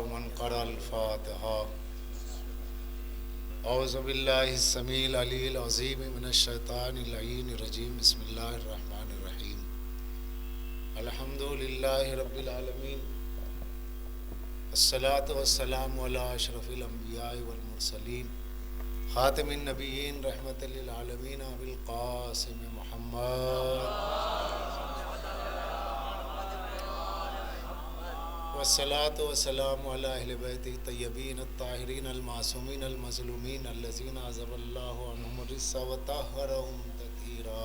من قرأ الفاتحة اعوذ باللہ السمیع العلی العظیم من الشیطان اللعین الرجیم بسم اللہ الرحمن الرحیم الحمد للہ رب العالمین الصلاة والسلام علی اشرف الانبیاء والمرسلین خاتم النبیین رحمت للعالمین ابوالقاسم محمد والصلاة والسلام علی اہل بیت الطیبین الطاہرین المعصومین المظلومین الذین عذب اللہ عنہم الرجس وطہرہم تطہیرا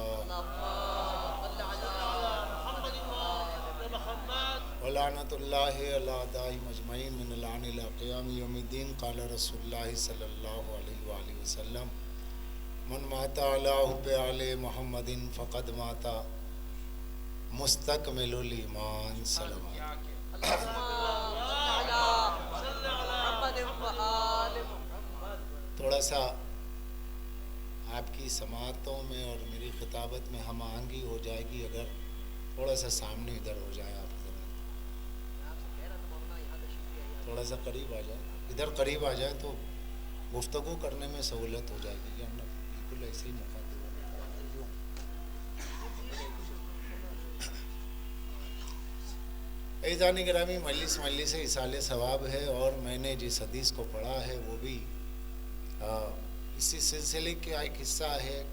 ولعنۃ اللہ علی اعدائہم اجمعین من الآن الی قیام یوم الدین قال رسول اللہ صلی اللہ علیہ وآلہ وسلم من مات علی حب آل محمد فقد مات مستکمل الایمان سلام تھوڑا سا آپ کی سماعتوں میں اور میری خطابت میں ہم آہنگی ہو جائے گی اگر تھوڑا سا سامنے ادھر ہو جائے آپ تھوڑا سا قریب آ جائے ادھر قریب آ جائے تو گفتگو کرنے میں سہولت ہو جائے گی ورنہ بالکل ایسے ہی مخاطب عزیزان گرامی مجلس ایصال ثواب ہے اور میں نے جس حدیث کو پڑھا ہے وہ بھی اسی سلسلے کا ایک حصہ ہے.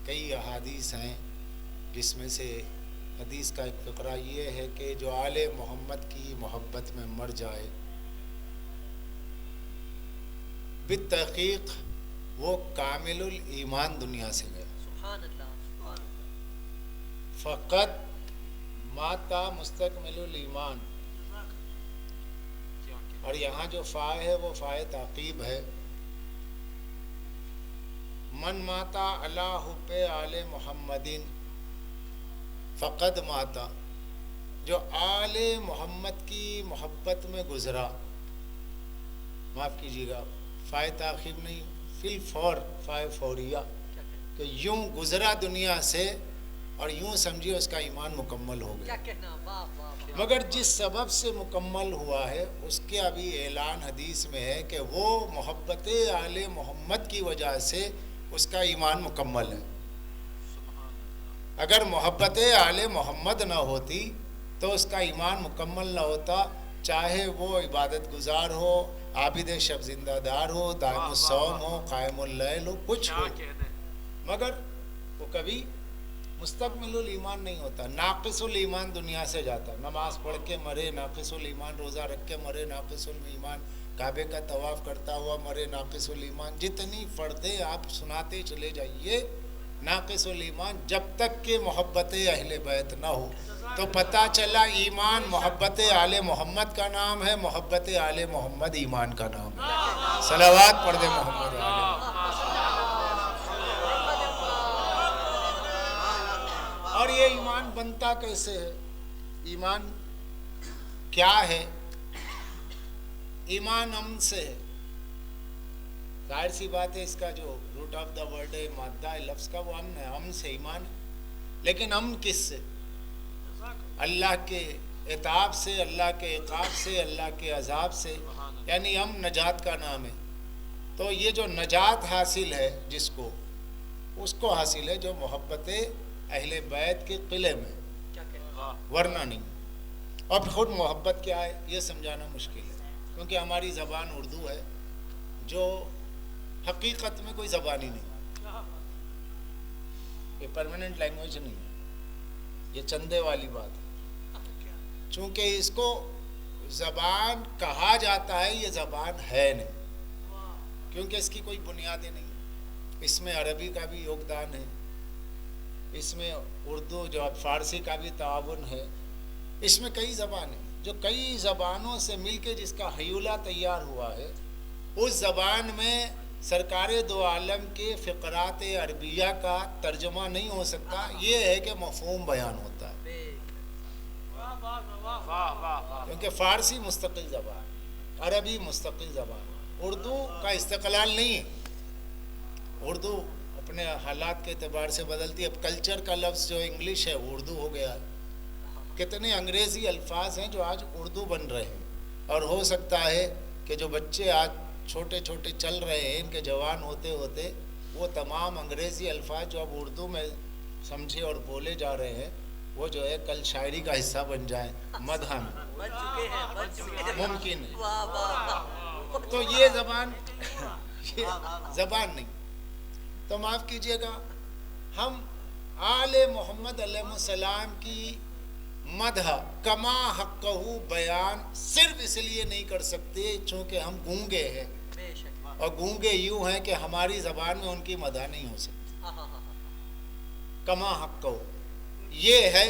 کئی احادیث ہیں جس میں سے حدیث کا ایک فقرہ یہ ہے کہ جو آل محمد کی محبت میں مر جائے بالتحقیق وہ کامل الایمان دنیا سے گیا. سبحان اللہ. فقط ماتا مستکمل الایمان اور یہاں جو فا ہے وہ فائے تعقیب ہے. من ماتا علی حب آل محمدین فقد ماتا جو آل محمد کی محبت میں گزرا معاف کیجیے گا فائے تعقیب نہیں فی الفور فائے فوریہ کہ یوں گزرا دنیا سے اور یوں سمجھیے اس کا ایمان مکمل ہو گیا. مگر جس سبب سے مکمل ہوا ہے اس کے ابھی اعلان حدیث میں ہے کہ وہ محبت آل محمد کی وجہ سے اس کا ایمان مکمل ہے. اگر محبت آل محمد نہ ہوتی تو اس کا ایمان مکمل نہ ہوتا. چاہے وہ عبادت گزار ہو عابد شب زندہ دار ہو دائم الصوم ہو قائم اللیل ہو کچھ ہو مگر وہ کبھی مستکمل الایمان نہیں ہوتا. ناقص الایمان دنیا سے جاتا. نماز پڑھ کے مرے ناقص الایمان, روزہ رکھ کے مرے ناقص الایمان, کعبے کا طواف کرتا ہوا مرے ناقص الایمان. جتنی فردیں آپ سناتے چلے جائیے ناقص الایمان. جب تک کہ محبت اہل بیت نہ ہو تو پتہ چلا ایمان محبت آل محمد کا نام ہے, محبت آل محمد ایمان کا نام ہے. صلوات پڑھ دے محمد آل محمد. اور یہ ایمان بنتا کیسے ہے؟ ایمان کیا ہے؟ ایمان امن سے ہے. ظاہر سی بات ہے اس کا جو روٹ آف دا ورڈ ہے مادہ ہے لفظ کا وہ امن ہے. امن سے ایمان ہے. لیکن امن کس سے؟ اللہ کے عتاب سے, اللہ کے عقاب سے, اللہ کے عذاب سے. یعنی امن نجات کا نام ہے. تو یہ جو نجات حاصل ہے جس کو اس کو حاصل ہے جو محبت اہل بیت کے قلعے میں, ورنہ نہیں. اور خود محبت کیا ہے یہ سمجھانا مشکل ہے کیونکہ ہماری زبان اردو ہے جو حقیقت میں کوئی زبان ہی نہیں, یہ پرماننٹ لینگویج نہیں ہے, یہ چندے والی بات ہے. چونکہ اس کو زبان کہا جاتا ہے یہ زبان ہے نہیں کیونکہ اس کی کوئی بنیادیں نہیں. اس میں عربی کا بھی یوگدان ہے, اس میں اردو جو فارسی کا بھی تعاون ہے, اس میں کئی زبانیں جو کئی زبانوں سے مل کے جس کا حیولہ تیار ہوا ہے. اس زبان میں سرکار دو عالم کے فقرات عربیہ کا ترجمہ نہیں ہو سکتا. یہ ہے کہ مفہوم بیان ہوتا ہے کیونکہ فارسی مستقل زبان, عربی مستقل زبان, اردو کا استقلال نہیں ہے. اردو اپنے حالات کے اعتبار سے بدلتی ہے. اب کلچر کا لفظ جو انگلش ہے وہ اردو ہو گیا ہے. کتنے انگریزی الفاظ ہیں جو آج اردو بن رہے ہیں. اور ہو سکتا ہے کہ جو بچے آج چھوٹے چھوٹے چل رہے ہیں ان کے جوان ہوتے ہوتے وہ تمام انگریزی الفاظ جو اب اردو میں سمجھے اور بولے جا رہے ہیں وہ جو ہے کل شاعری کا حصہ بن جائیں مدح میں، ممکن ہے۔ تو یہ زبان نہیں، تو معاف کیجئے گا، ہم آل محمد علیہ السلام کی مدح کما حقہ بیان صرف اس لیے نہیں کر سکتے چونکہ ہم گونگے ہیں، اور گونگے یوں ہیں کہ ہماری زبان میں ان کی مدح نہیں ہو سکتی۔ کما حقہ یہ ہے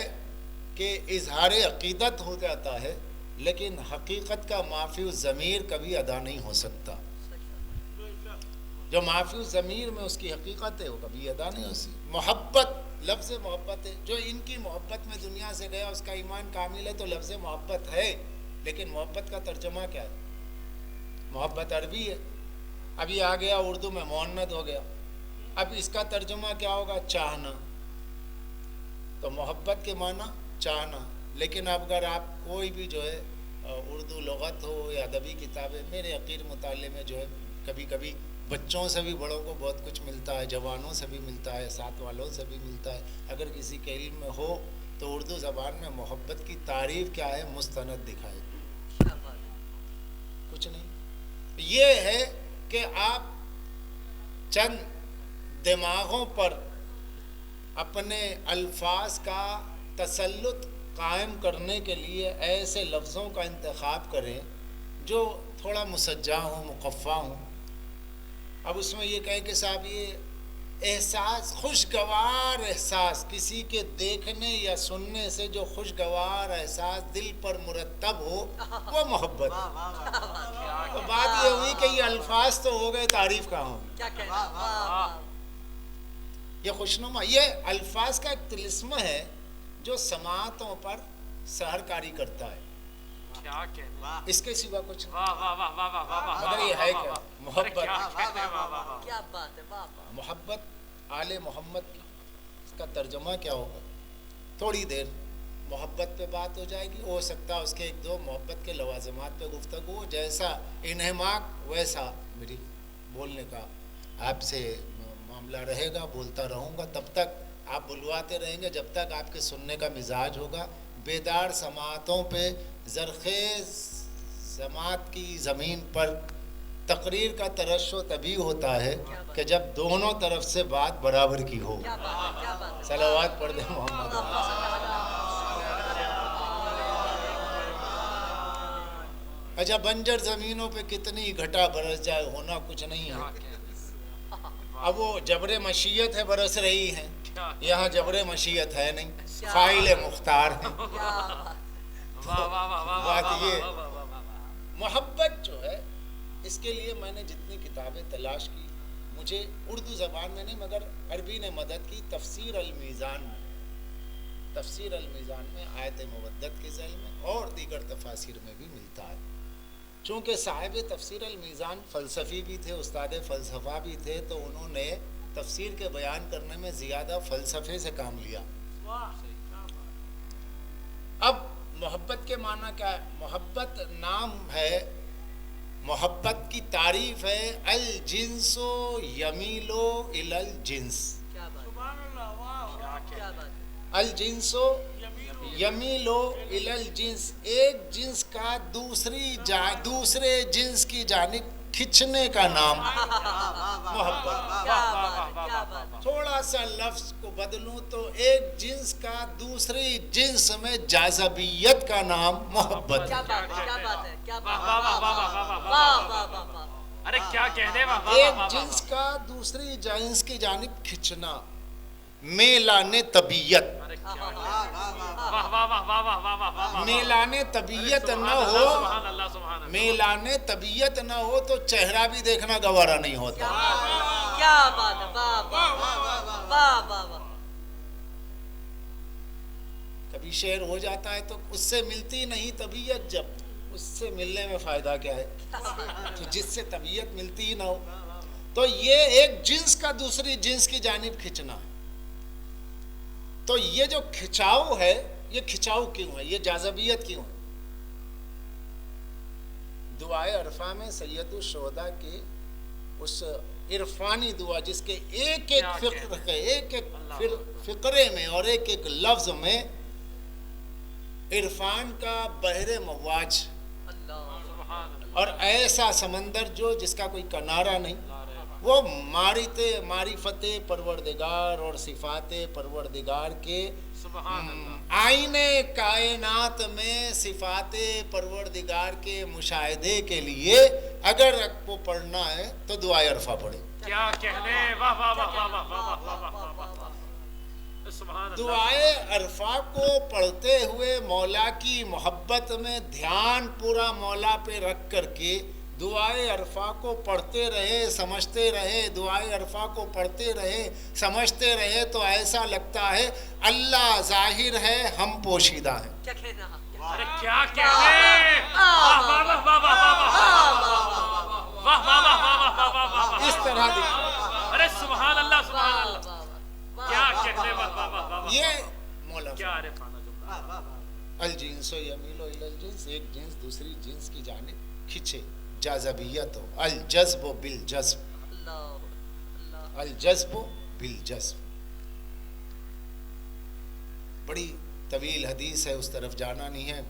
کہ اظہار عقیدت ہو جاتا ہے لیکن حقیقت کا معافی الضمیر کبھی ادا نہیں ہو سکتا۔ جو معافی الضمیر میں اس کی حقیقت ہے وہ کبھی ادا نہیں ہو سکتی۔ محبت، لفظ محبت ہے، جو ان کی محبت میں دنیا سے گیا اس کا ایمان کامل ہے، تو لفظ محبت ہے، لیکن محبت کا ترجمہ کیا ہے؟ محبت عربی ہے، اب یہ آ گیا اردو میں معنت ہو گیا، اب اس کا ترجمہ کیا ہوگا؟ چاہنا۔ تو محبت کے معنی چاہنا، لیکن اب اگر آپ کوئی بھی جو ہے اردو لغت ہو یا ادبی کتابیں، میرے عقیر مطالعے میں جو ہے کبھی کبھی بچوں سے بھی بڑوں کو بہت کچھ ملتا ہے، جوانوں سے بھی ملتا ہے، ساتھ والوں سے بھی ملتا ہے، اگر کسی کے علم میں ہو تو اردو زبان میں محبت کی تعریف کیا ہے مستند دکھائے، کچھ نہیں، یہ ہے کہ آپ چند دماغوں پر اپنے الفاظ کا تسلط قائم کرنے کے لیے ایسے لفظوں کا انتخاب کریں جو تھوڑا مسجع ہوں، مقفع ہوں۔ اب اس میں یہ کہیں کہ صاحب یہ احساس، خوشگوار احساس، کسی کے دیکھنے یا سننے سے جو خوشگوار احساس دل پر مرتب ہو وہ محبت ہے۔ تو بات یہ ہوئی کہ یہ الفاظ تو ہو گئے، تعریف کہاں ہوگی؟ یہ خوشنما، یہ الفاظ کا ایک طلسمہ ہے جو سماعتوں پر سحر کاری کرتا ہے، اس کے سوا کچھ مگر یہ ہے کہ محبت، محبت آل محمد کی، اس کا ترجمہ کیا ہوگا؟ تھوڑی دیر محبت پہ بات ہو جائے گی، ہو سکتا ہے اس کے ایک دو محبت کے لوازمات پہ گفتگو، جیسا انہماک ویسا میری بولنے کا آپ سے معاملہ رہے گا، بولتا رہوں گا، تب تک آپ بلواتے رہیں گے جب تک آپ کے سننے کا مزاج ہوگا۔ بیدار سماعتوں پہ زرخیز سماعت کی زمین پر تقریر کا ترشح تبھی ہوتا ہے کہ جب دونوں طرف سے بات برابر کی ہو۔ صلوات پڑھ دیں محمد۔ اچھا، بنجر زمینوں پہ کتنی گھٹا برس جائے ہونا کچھ نہیں ہے، اب وہ جبر مشیت ہے برس رہی ہیں، یہاں جبر مشیت ہے نہیں، فاعل مختار ہیں۔ بات یہ محبت جو ہے، اس کے لیے میں نے جتنی کتابیں تلاش کی، مجھے اردو زبان میں نہیں مگر عربی نے مدد کی، تفسیر المیزان میں آیت مودت کے ذیل میں اور دیگر تفاسیر میں بھی ملتا ہے۔ چونکہ صاحب تفسیر المیزان فلسفی بھی تھے، استاد فلسفہ بھی تھے، تو انہوں نے تفسیر کے بیان کرنے میں زیادہ فلسفے سے کام لیا۔ اب محبت کے معنی کیا ہے؟ محبت نام ہے، محبت کی تعریف ہے الجنس یمیل الی الجنس، الجنس یمیل الی الجنس، ایک جنس کا دوسرے جنس کی جانب کھنچنے کا نام محبت۔ تھوڑا سا لفظ کو بدلوں تو ایک جنس کا دوسری جنس میں جاذبیت کا نام محبت۔ ایک جنس کا دوسری جنس کی جانب کھنچنا، میلان طبیعت، میلان طبیعت نہ ہو، میلان طبیعت نہ ہو تو چہرہ بھی دیکھنا گوارا نہیں ہوتا۔ کیا بات ہے، کبھی شعر ہو جاتا ہے تو اس سے ملتی نہیں طبیعت، جب اس سے ملنے میں فائدہ کیا ہے؟ تو جس سے طبیعت ملتی ہی نہ ہو، تو یہ ایک جنس کا دوسری جنس کی جانب کھنچنا ہے۔ تو یہ جو کھچاؤ ہے، یہ کھچاؤ کیوں ہے؟ یہ جاذبیت کیوں ہے؟ دعائے عرفہ میں سید الشہداء کی اس عرفانی دعا جس کے ایک ایک فقرے میں اور ایک ایک لفظ میں عرفان کا بحر مواج اور ایسا سمندر جو جس کا کوئی کنارہ نہیں، وہ معرفت پروردگار اور صفات پروردگار کے آئینے کائنات میں صفات پروردگار کے مشاہدے کے لیے اگر وہ پڑھنا ہے تو دعائے عرفہ پڑھے. کیا کہنے، واہ واہ واہ واہ واہ واہ واہ واہ. دعائے عرفہ کو پڑھتے ہوئے مولا کی محبت میں دھیان پورا مولا پہ رکھ کر کے دعائے عرفہ کو پڑھتے رہے، سمجھتے رہے، دعائے عرفہ کو پڑھتے رہے، سمجھتے رہے تو ایسا لگتا ہے اللہ ظاہر ہے، ہم پوشیدہ ہیں. ارے کیا کہنے، واہ واہ واہ واہ واہ واہ واہ واہ. اس طرح دیکھیں، ارے سبحان اللہ سبحان اللہ. کیا کہنے، واہ واہ واہ واہ. یہ مولا کیا عارفانہ جملہ. الجنس یمیل الی الجنس، ایک جنس دوسری جنس کی جانب کھینچے، جاذبیت ہو، الجذب بالجذب، الجذب بالجذب. بڑی طویل حدیث ہے، اس طرف جانا نہیں ہے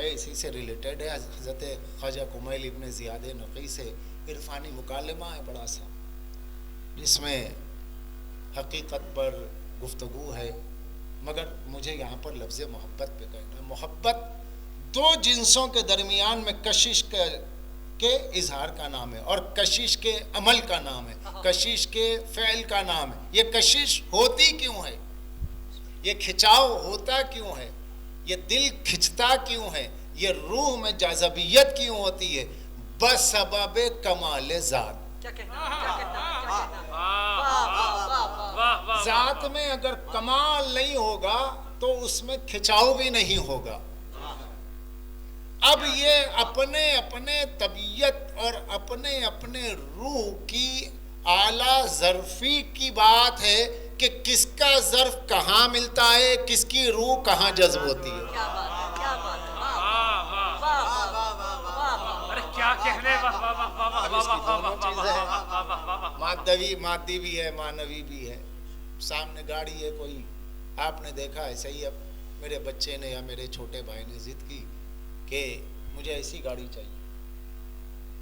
اسی سے ریلیٹڈ ہے. حضرت خواجہ کمیل ابن زیاد نقی سے عرفانی مکالمہ ہے بڑا سا، جس میں حقیقت پر گفتگو ہے، مگر مجھے یہاں پر لفظ محبت پہ کہنا ہے. محبت دو جنسوں کے درمیان میں کشش کے اظہار کا نام ہے، اور کشش کے عمل کا نام ہے، کشش کے فعل کا نام ہے. یہ کشش ہوتی کیوں ہے، یہ کھچاؤ ہوتا کیوں ہے، یہ دل کھچتا کیوں ہے، یہ روح میں جاذبیت کیوں ہوتی ہے؟ بسبب کمال ذات. ذات میں اگر کمال نہیں ہوگا تو اس میں کھچاؤ بھی نہیں ہوگا. اب یہ اپنے اپنے طبیعت اور اپنے اپنے روح کی اعلیٰ ظرفی کی بات ہے کہ کس کا ظرف کہاں ملتا ہے، کس کی روح کہاں جذب ہوتی ہے. کیا کہنے، مادی بھی ہے، معنوی بھی ہے. سامنے گاڑی ہے کوئی، آپ نے دیکھا ہے صحیح، اب میرے بچے نے یا میرے چھوٹے بھائی نے ضد کی کہ مجھے ایسی گاڑی چاہیے.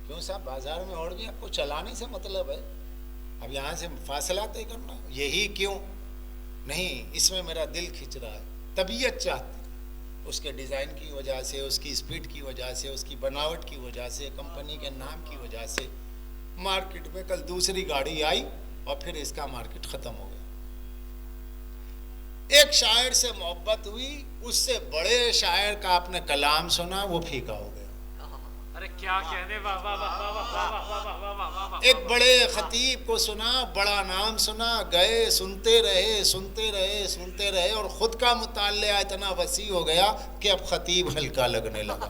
کیوں صاحب، بازار میں اور بھی آپ کو چلانے سے مطلب ہے، اب یہاں سے فاصلہ طے کرنا، یہی کیوں نہیں، اس میں میرا دل کھنچ رہا ہے. طبیعت چاہتی، اس کے ڈیزائن کی وجہ سے، اس کی اسپیڈ کی وجہ سے، اس کی بناوٹ کی وجہ سے، کمپنی کے نام کی وجہ سے. مارکیٹ میں کل دوسری گاڑی آئی اور پھر اس کا مارکیٹ ختم ہو گیا. ایک شاعر سے محبت ہوئی، اس سے بڑے شاعر کا آپ نے کلام سنا، وہ پھیکا ہو گیا. ارے کیا کہنے، واہ واہ واہ واہ واہ واہ واہ. ایک بڑے خطیب کو سنا، بڑا نام سنا، گئے سنتے رہے سنتے رہے سنتے رہے، اور خود کا مطالعہ اتنا وسیع ہو گیا کہ اب خطیب ہلکا لگنے لگا.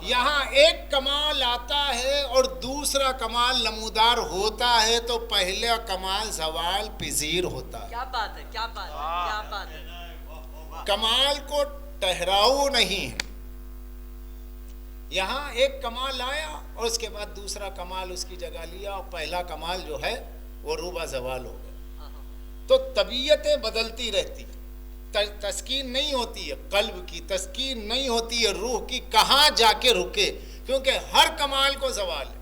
یہاں ایک کمال آتا ہے اور دوسرا کمال نمودار ہوتا ہے تو پہلا کمال زوال پذیر ہوتا ہے. کیا بات ہے، کیا بات ہے، کیا بات ہے. کمال کو ٹھہراؤ نہیں ہے. یہاں ایک کمال آیا اور اس کے بعد دوسرا کمال اس کی جگہ لیا، اور پہلا کمال جو ہے وہ روبہ زوال ہو گیا. تو طبیعتیں بدلتی رہتی، تسکین نہیں ہوتی ہے، قلب کی تسکین نہیں ہوتی ہے، روح کی کہاں جا کے رکے، کیونکہ ہر کمال کو زوال ہے.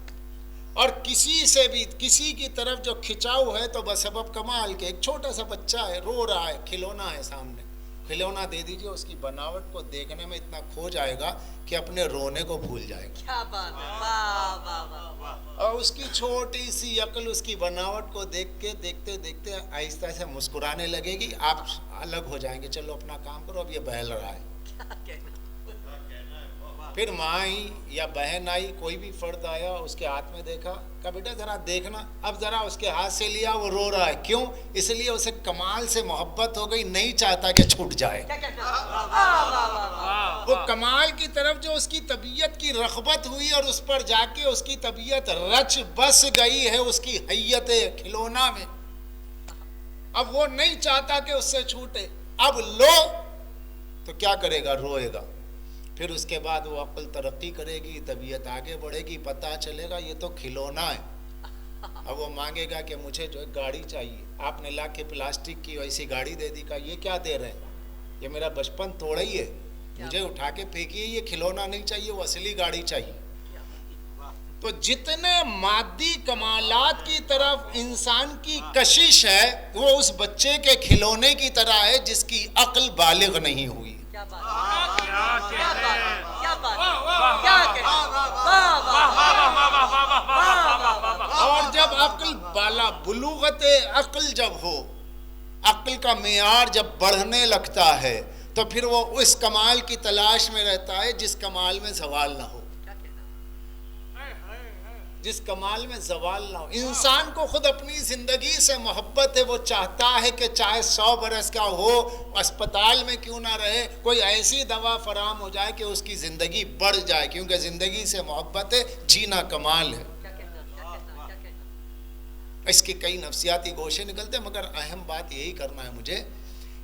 اور کسی سے بھی کسی کی طرف جو کھچاؤ ہے تو بسبب کمال کے. ایک چھوٹا سا بچہ ہے، رو رہا ہے، کھلونا ہے سامنے، کھلونا دے دیجئے، اس کی بناوٹ کو دیکھنے میں اتنا کھو جائے گا کہ اپنے رونے کو بھول جائے گا. کیا بات ہے، واہ واہ واہ واہ. اور اس کی چھوٹی سی عقل اس کی بناوٹ کو دیکھ کے دیکھتے دیکھتے آہستہ سے مسکرانے لگے گی. آپ الگ ہو جائیں گے، چلو اپنا کام کرو، اب یہ بہل رہا ہے. کیا کہنا. پھر ماں آئی یا بہن آئی، کوئی بھی فرد آیا، اس کے ہاتھ میں دیکھا، کہا بیٹا ذرا دیکھنا. اب ذرا اس کے ہاتھ سے لیا، وہ رو رہا ہے. کیوں؟ اس لیے اسے کمال سے محبت ہو گئی، نہیں چاہتا کہ چھوٹ جائے. کیا کہنا. واہ واہ واہ. وہ کمال کی طرف جو اس کی طبیعت کی رغبت ہوئی اور اس پر جا کے اس کی طبیعت رچ بس گئی ہے اس کی حیت کھلونا میں، اب وہ نہیں چاہتا کہ اس سے چھوٹے. اب لو تو کیا کرے گا؟ روئے گا. پھر اس کے بعد وہ عقل ترقی کرے گی، طبیعت آگے بڑھے گی، پتہ چلے گا یہ تو کھلونا ہے۔ اب وہ مانگے گا کہ مجھے جو ہے گاڑی چاہیے، آپ نے لا کے پلاسٹک کی ویسی گاڑی دے دی، کہا یہ کیا دے رہے ہیں، یہ میرا بچپن توڑا ہی ہے، مجھے اٹھا کے پھینکیے، یہ کھلونا نہیں چاہیے، وہ اصلی گاڑی چاہیے۔ تو جتنے مادی کمالات کی طرف انسان کی کشش ہے وہ اس بچے کے کھلونے کی طرح ہے جس کی عقل بالغ نہیں ہوئی۔ کیا بات ہے، کیا بات ہے، کیا بات ہے، کیا کہتے ہیں، واہ واہ، اور جب عقل بالا بلوغت عقل جب ہو، عقل کا معیار جب بڑھنے لگتا ہے تو پھر وہ اس کمال کی تلاش میں رہتا ہے جس کمال میں زوال نہ ہو، جس کمال میں زوال نہ ہو۔ انسان کو خود اپنی زندگی سے محبت ہے، وہ چاہتا ہے کہ چاہے 100 برس کا ہو، اسپتال میں کیوں نہ رہے، کوئی ایسی دوا فراہم ہو جائے کہ اس کی زندگی بڑھ جائے، کیونکہ زندگی سے محبت ہے، جینا کمال ہے۔ اس کے کئی نفسیاتی گوشے نکلتے ہیں، مگر اہم بات یہی کرنا ہے مجھے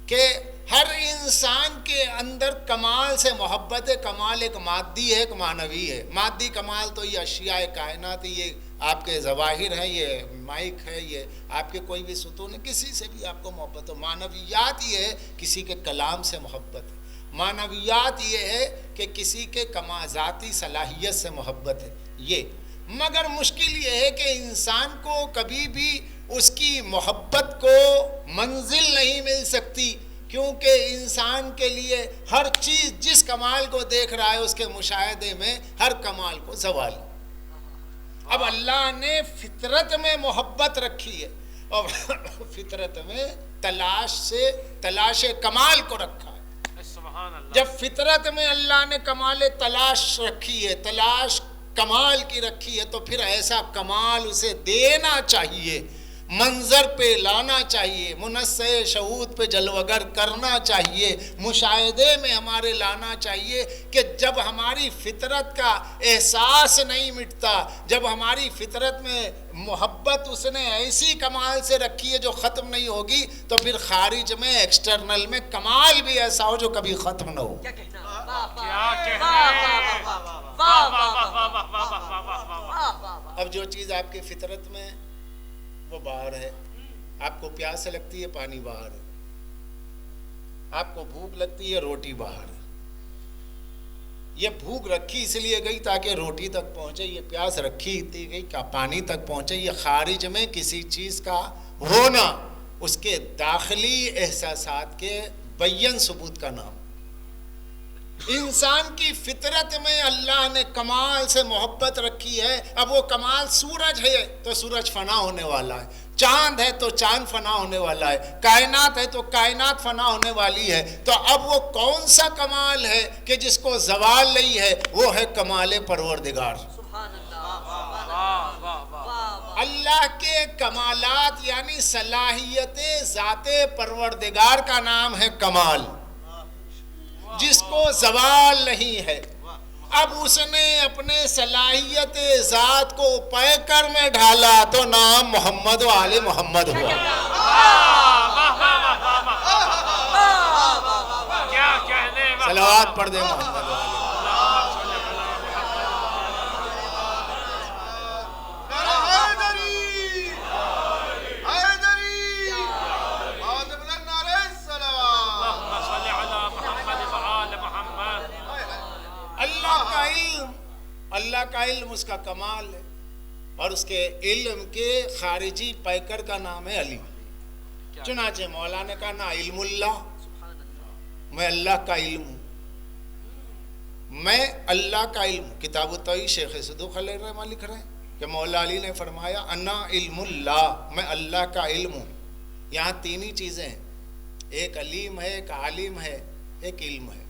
کہ ہر انسان کے اندر کمال سے محبت ہے۔ کمال ایک مادی ہے، ایک معنوی ہے۔ مادی کمال تو یہ اشیاء کائنات، یہ آپ کے ظواہر ہیں، یہ مائک ہے، یہ آپ کے کوئی بھی ستون ہے، کسی سے بھی آپ کو محبت ہو۔ معنویات یہ ہے کسی کے کلام سے محبت ہے، معنویات یہ ہے کہ کسی کے ذاتی صلاحیت سے محبت ہے۔ یہ مگر مشکل یہ ہے کہ انسان کو کبھی بھی اس کی محبت کو منزل نہیں مل سکتی، کیونکہ انسان کے لیے ہر چیز جس کمال کو دیکھ رہا ہے اس کے مشاہدے میں ہر کمال کو زوال۔ اب اللہ نے فطرت میں محبت رکھی ہے اور فطرت میں تلاش کمال کو رکھا ہے۔ سبحان اللہ۔ جب فطرت میں اللہ نے کمال تلاش رکھی ہے، تلاش کمال کی رکھی ہے، تو پھر ایسا کمال اسے دینا چاہیے، منظر پہ لانا چاہیے، منصع شہود پہ جلوگر کرنا چاہیے، مشاہدے میں ہمارے لانا چاہیے کہ جب ہماری فطرت کا احساس نہیں مٹتا، جب ہماری فطرت میں محبت اس نے ایسی کمال سے رکھی ہے جو ختم نہیں ہوگی، تو پھر خارج میں ایکسٹرنل میں کمال بھی ایسا ہو جو کبھی ختم نہ ہو۔ کیا کہنا، اب جو چیز آپ کی فطرت میں وہ باہر ہے، آپ کو پیاس لگتی ہے، پانی باہر ہے، آپ کو بھوک لگتی ہے، روٹی باہر ہے۔ یہ بھوک رکھی اس لیے گئی تاکہ روٹی تک پہنچے، یہ پیاس رکھی تھی گئی کہ پانی تک پہنچے۔ یہ خارج میں کسی چیز کا ہونا اس کے داخلی احساسات کے بیان ثبوت کا نام۔ انسان کی فطرت میں اللہ نے کمال سے محبت رکھی ہے۔ اب وہ کمال سورج ہے تو سورج فنا ہونے والا ہے، چاند ہے تو چاند فنا ہونے والا ہے، کائنات ہے تو کائنات فنا ہونے والی ہے۔ تو اب وہ کون سا کمال ہے کہ جس کو زوال نہیں ہے؟ وہ ہے کمال پروردگار۔ سبحان اللہ، اللہ کے کمالات یعنی صلاحیت ذات پروردگار کا نام ہے کمال، جس کو زوال نہیں ہے۔ اب اس نے اپنے صلاحیت ذات کو پیکر میں ڈھالا تو نام محمد و آل محمد ہوا۔ کیا کہنے، صلوات پڑھ دیں محمد و آل۔ اللہ کا علم اس کا کمال ہے، اور اس کے علم کے خارجی پیکر کا نام ہے علی۔ چنانچہ مولا نے کہا نا علم اللہ، میں اللہ کا علم ہوں، میں اللہ کا علم ہوں۔ کتاب التوحید شیخ صدوق علیہ الرحمہ لکھ رہے ہیں کہ مولا علی نے فرمایا انا علم اللہ، میں اللہ کا علم ہوں۔ یہاں تین ہی چیزیں ہیں، ایک علیم ہے، ایک عالم ہے، ایک علم ہے۔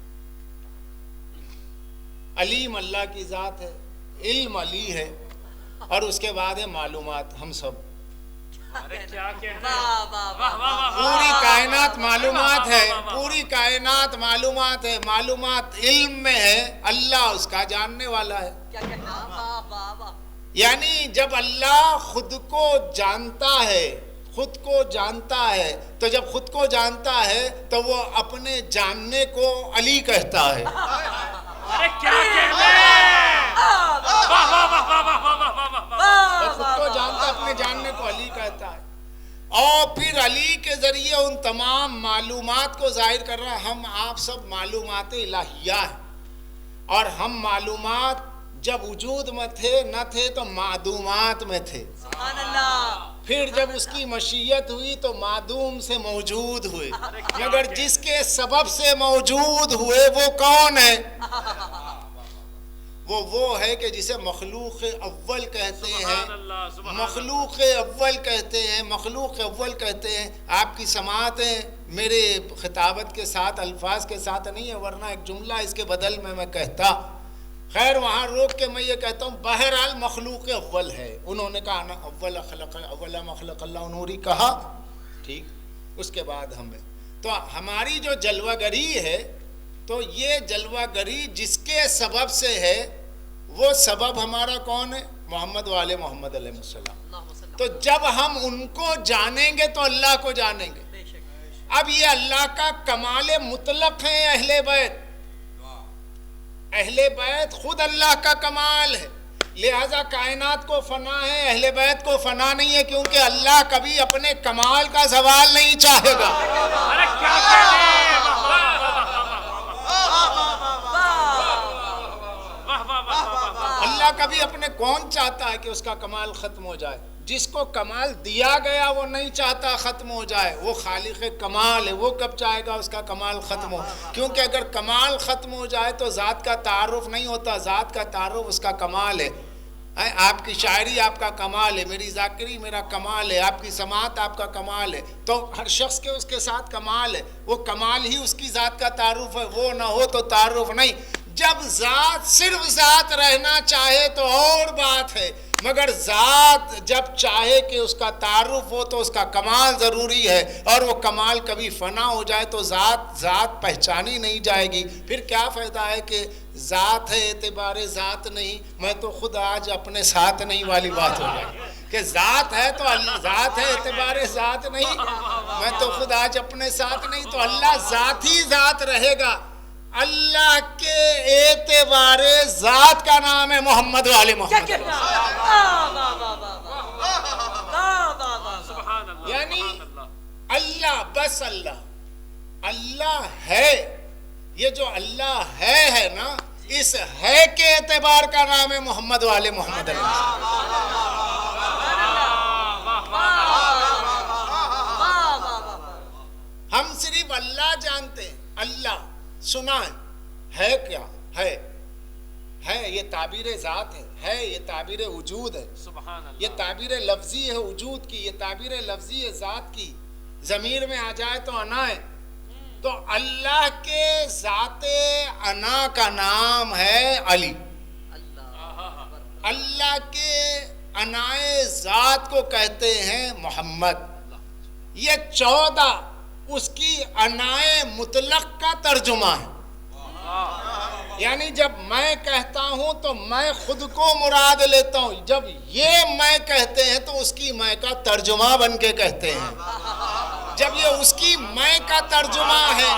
علیم اللہ کی ذات ہے، علم علی ہے، اور اس کے بعد ہے معلومات ہم سب۔ پوری کائنات معلومات ہے، پوری کائنات معلومات ہے، معلومات علم میں ہے، اللہ اس کا جاننے والا ہے۔ یعنی جب اللہ خود کو جانتا ہے، خود کو جانتا ہے، تو جب خود کو جانتا ہے تو وہ اپنے جاننے کو علی کہتا ہے۔ ارے کیا کہنے، واہ واہ واہ واہ واہ واہ واہ واہ واہ، وہ خود کو جانتا اپنے جاننے کو علی کہتا ہے، اور پھر علی کے ذریعے ان تمام معلومات کو ظاہر کر رہا ہے. ہم آپ سب معلومات الہیہ ہیں، اور ہم معلومات جب وجود میں تھے نہ تھے تو معدومات میں تھے. سبحان اللہ. پھر جب اس کی مشیت ہوئی تو معدوم سے موجود ہوئے، مگر جس کے سبب سے موجود ہوئے وہ کون ہے؟ وہ ہے کہ جسے مخلوق اول کہتے ہیں. مخلوق اول کہتے ہیں، مخلوق اول کہتے ہیں. آپ کی سماعتیں میرے خطابت کے ساتھ الفاظ کے ساتھ نہیں ہے، ورنہ ایک جملہ اس کے بدل میں کہتا. خیر وہاں روک کے میں یہ کہتا ہوں بہرحال مخلوق اول ہے. انہوں نے کہا نا اول مخلق اللہ نوری کہا، ٹھیک. اس کے بعد ہمیں تو ہماری جو جلوہ گری ہے، تو یہ جلوہ گری جس کے سبب سے ہے، وہ سبب ہمارا کون ہے؟ محمد والے محمد علیہ السلام. تو جب ہم ان کو جانیں گے تو اللہ کو جانیں گے. اب یہ اللہ کا کمال مطلق ہے اہل بیت. اہل بیت خود اللہ کا کمال ہے، لہذا کائنات کو فنا ہے، اہل بیت کو فنا نہیں ہے، کیونکہ اللہ کبھی اپنے کمال کا زوال نہیں چاہے گا. ارے کیا کہنے، واہ واہ اللہ کبھی اپنے کون چاہتا ہے کہ اس کا کمال ختم ہو جائے؟ جس کو کمال دیا گیا وہ نہیں چاہتا ختم ہو جائے. وہ خالق کمال ہے، وہ کب چاہے گا اس کا کمال ختم ہو؟ کیونکہ اگر کمال ختم ہو جائے تو ذات کا تعارف نہیں ہوتا. ذات کا تعارف اس کا کمال ہے. آپ کی شاعری آپ کا کمال ہے، میری ذاکری میرا کمال ہے، آپ کی سماعت آپ کا کمال ہے. تو ہر شخص کے اس کے ساتھ کمال ہے، وہ کمال ہی اس کی ذات کا تعارف ہے. وہ نہ ہو تو تعارف نہیں. جب ذات صرف ذات رہنا چاہے تو اور بات ہے، مگر ذات جب چاہے کہ اس کا تعارف ہو تو اس کا کمال ضروری ہے. اور وہ کمال کبھی فنا ہو جائے تو ذات پہچانی نہیں جائے گی. پھر کیا فائدہ ہے کہ ذات ہے اعتبار ذات نہیں، میں تو خود آج اپنے ساتھ نہیں والی بات ہو جائے کہ ذات ہے تو اللہ ذات ہے اعتبار ذات نہیں، میں تو خود آج اپنے ساتھ نہیں. تو اللہ ذات ہی ذات رہے گا. اللہ کے اعتبار ذات کا نام ہے محمد والے محمد. یعنی اللہ، بس اللہ، اللہ ہے. یہ جو اللہ ہے نا، اس ہے کے اعتبار کا نام ہے محمد والے محمد علیہ السلام. ہم صرف اللہ جانتے ہیں. اللہ سنا ہے کیا ہے یہ تعبیر ذات ہے یہ تعبیر وجود ہے. سبحان اللہ. یہ تعبیر لفظی ہے وجود کی، یہ تعبیر لفظی ہے ذات کی. ضمیر میں آ جائے تو انا ہے. تو اللہ کے ذات انا کا نام ہے علی. اللہ کے انائے ذات کو کہتے ہیں محمد. یہ 14 اس کی انائے مطلق کا ترجمہ ہے. یعنی جب میں کہتا ہوں تو میں خود کو مراد لیتا ہوں، جب یہ میں کہتے ہیں تو اس کی میں کا ترجمہ بن کے کہتے ہیں. جب یہ اس کی میں کا ترجمہ ہے.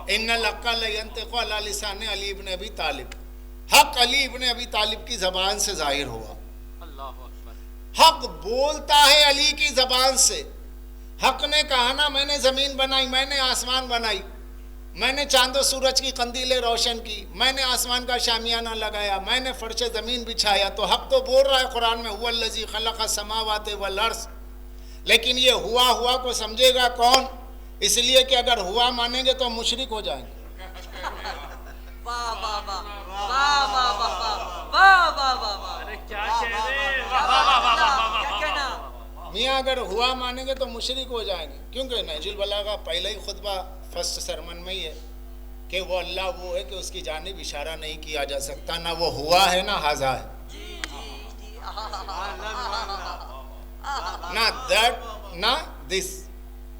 ان الحق لینطق علی لسان علی ابن ابی طالب. حق علی ابن ابی طالب کی زبان سے ظاہر ہوا. حق بولتا ہے علی کی زبان سے. حق نے کہا نا میں نے زمین بنائی، میں نے آسمان بنائی، میں نے چاند و سورج کی قندیلیں روشن کی، میں نے آسمان کا شامیانہ لگایا، میں نے فرش زمین بچھایا. تو حق تو بول رہا ہے قرآن میں هو الذی خلق السماوات والارض. لیکن یہ ہوا کو سمجھے گا کون؟ اس لیے کہ اگر ہوا مانیں گے تو ہم مشرک ہو جائیں گے. میاں اگر ہوا مانیں گے تو مشرک ہو جائیں گے، کیونکہ نہج البلاغہ پہلے ہی خطبہ فرسٹ سرمن میں ہی ہے کہ وہ اللہ وہ ہے کہ اس کی جانب اشارہ نہیں کیا جا سکتا. نہ وہ ہوا ہے نہ ہاذا ہے، نہ دیٹ نہ دس،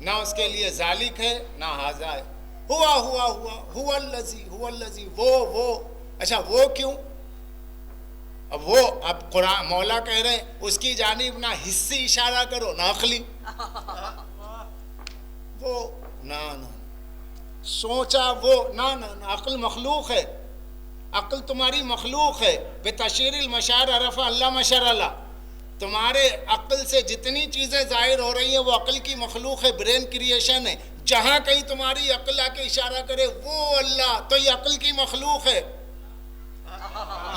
نہ اس کے لیے ذالک ہے نہ ہاذا ہے. ہوا الذی وہ. اچھا وہ کیوں؟ اب قرآن مولا کہہ رہے ہیں اس کی جانب نہ حصی اشارہ کرو نہ عقلی. وہ نا نا سوچا وہ نا عقل مخلوق ہے، عقل تمہاری مخلوق ہے. بتشیر المشاعر عرف اللہ مشر اللہ. تمہارے عقل سے جتنی چیزیں ظاہر ہو رہی ہیں وہ عقل کی مخلوق ہے، برین کریشن ہے. جہاں کہیں تمہاری عقل آ کے اشارہ کرے وہ اللہ، تو یہ عقل کی مخلوق ہے،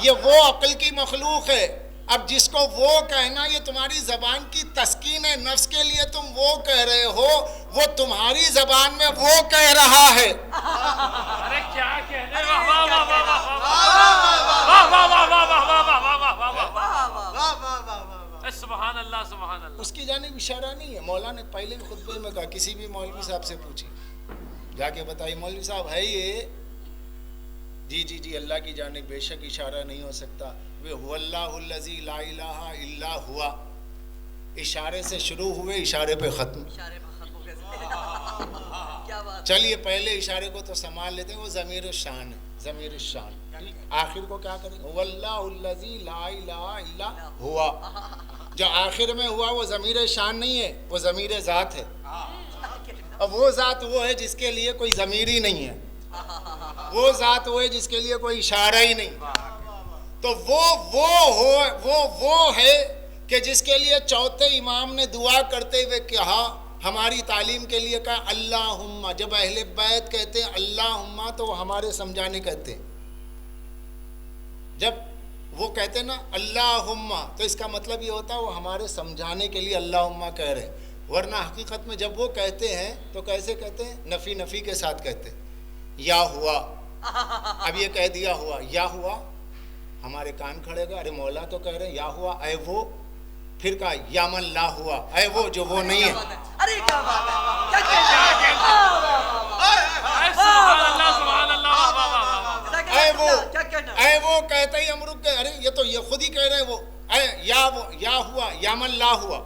یہ وہ عقل کی مخلوق ہے. اب جس کو وہ کہنا یہ تمہاری زبان کی تسکین ہے، نفس کے لیے تم وہ کہہ رہے ہو، وہ تمہاری زبان میں وہ کہہ رہا ہے. ارے کیا کہنے. واہ واہ واہ واہ واہ واہ واہ واہ واہ واہ واہ. سبحان اللہ سبحان اللہ. اس کی جانب اشارہ نہیں ہے. مولا نے پہلے خطبے میں کہا، کسی بھی مولوی صاحب سے پوچھی، جا کے بتائی مولوی صاحب ہے یہ؟ جی اللہ کی جانب بے شک اشارہ نہیں ہو سکتا. وہ اللہ الذی لا الہ الا ہوا. اشارے سے شروع ہوئے، اشارے پہ ختم. چلیے پہلے اشارے کو تو سنبھال لیتے ہیں، وہ ضمیر الشان ہے، ضمیر الشان. آخر کو کیا کریں؟ هو اللہ الذی لا الہ الا ہوا. جو آخر میں ہوا وہ ضمیر شان نہیں ہے، وہ ضمیر ذات ہے. اب وہ ذات وہ ہے جس کے لیے کوئی ضمیر ہی نہیں ہے، وہ ذات وہ ہے جس کے لیے کوئی اشارہ ہی نہیں. تو وہ ہے کہ جس کے لیے چوتھے امام نے دعا کرتے ہوئے کہا، ہماری تعلیم کے لیے کہا اللہم. جب اہل بیت کہتے ہیں اللہم تو وہ ہمارے سمجھانے کہتے ہیں. جب وہ کہتے ہیں نا اللہم تو اس کا مطلب یہ ہوتا ہے وہ ہمارے سمجھانے کے لیے اللہم کہہ رہے ہیں. ورنہ حقیقت میں جب وہ کہتے ہیں تو کیسے کہتے ہیں؟ نفی کے ساتھ کہتے ہیں. یا ہوا، اب یہ کہہ دیا ہوا، یا ہوا. ہمارے کان کھڑے گا، ارے مولا تو کہہ رہے ہیں یا ہوا اے وہ. پھر کہا یا من لا ہوا، اے وہ جو وہ نہیں ہے. ارے کیا بات ہے، کیا کہتے ہیں؟ سبحان اللہ سبحان اللہ. اے وہ کہتے ہی ہم رک گئے. ارے یہ تو یہ خود ہی کہہ رہے ہیں وہ. اے یا ہوا، یا من لا ہوا.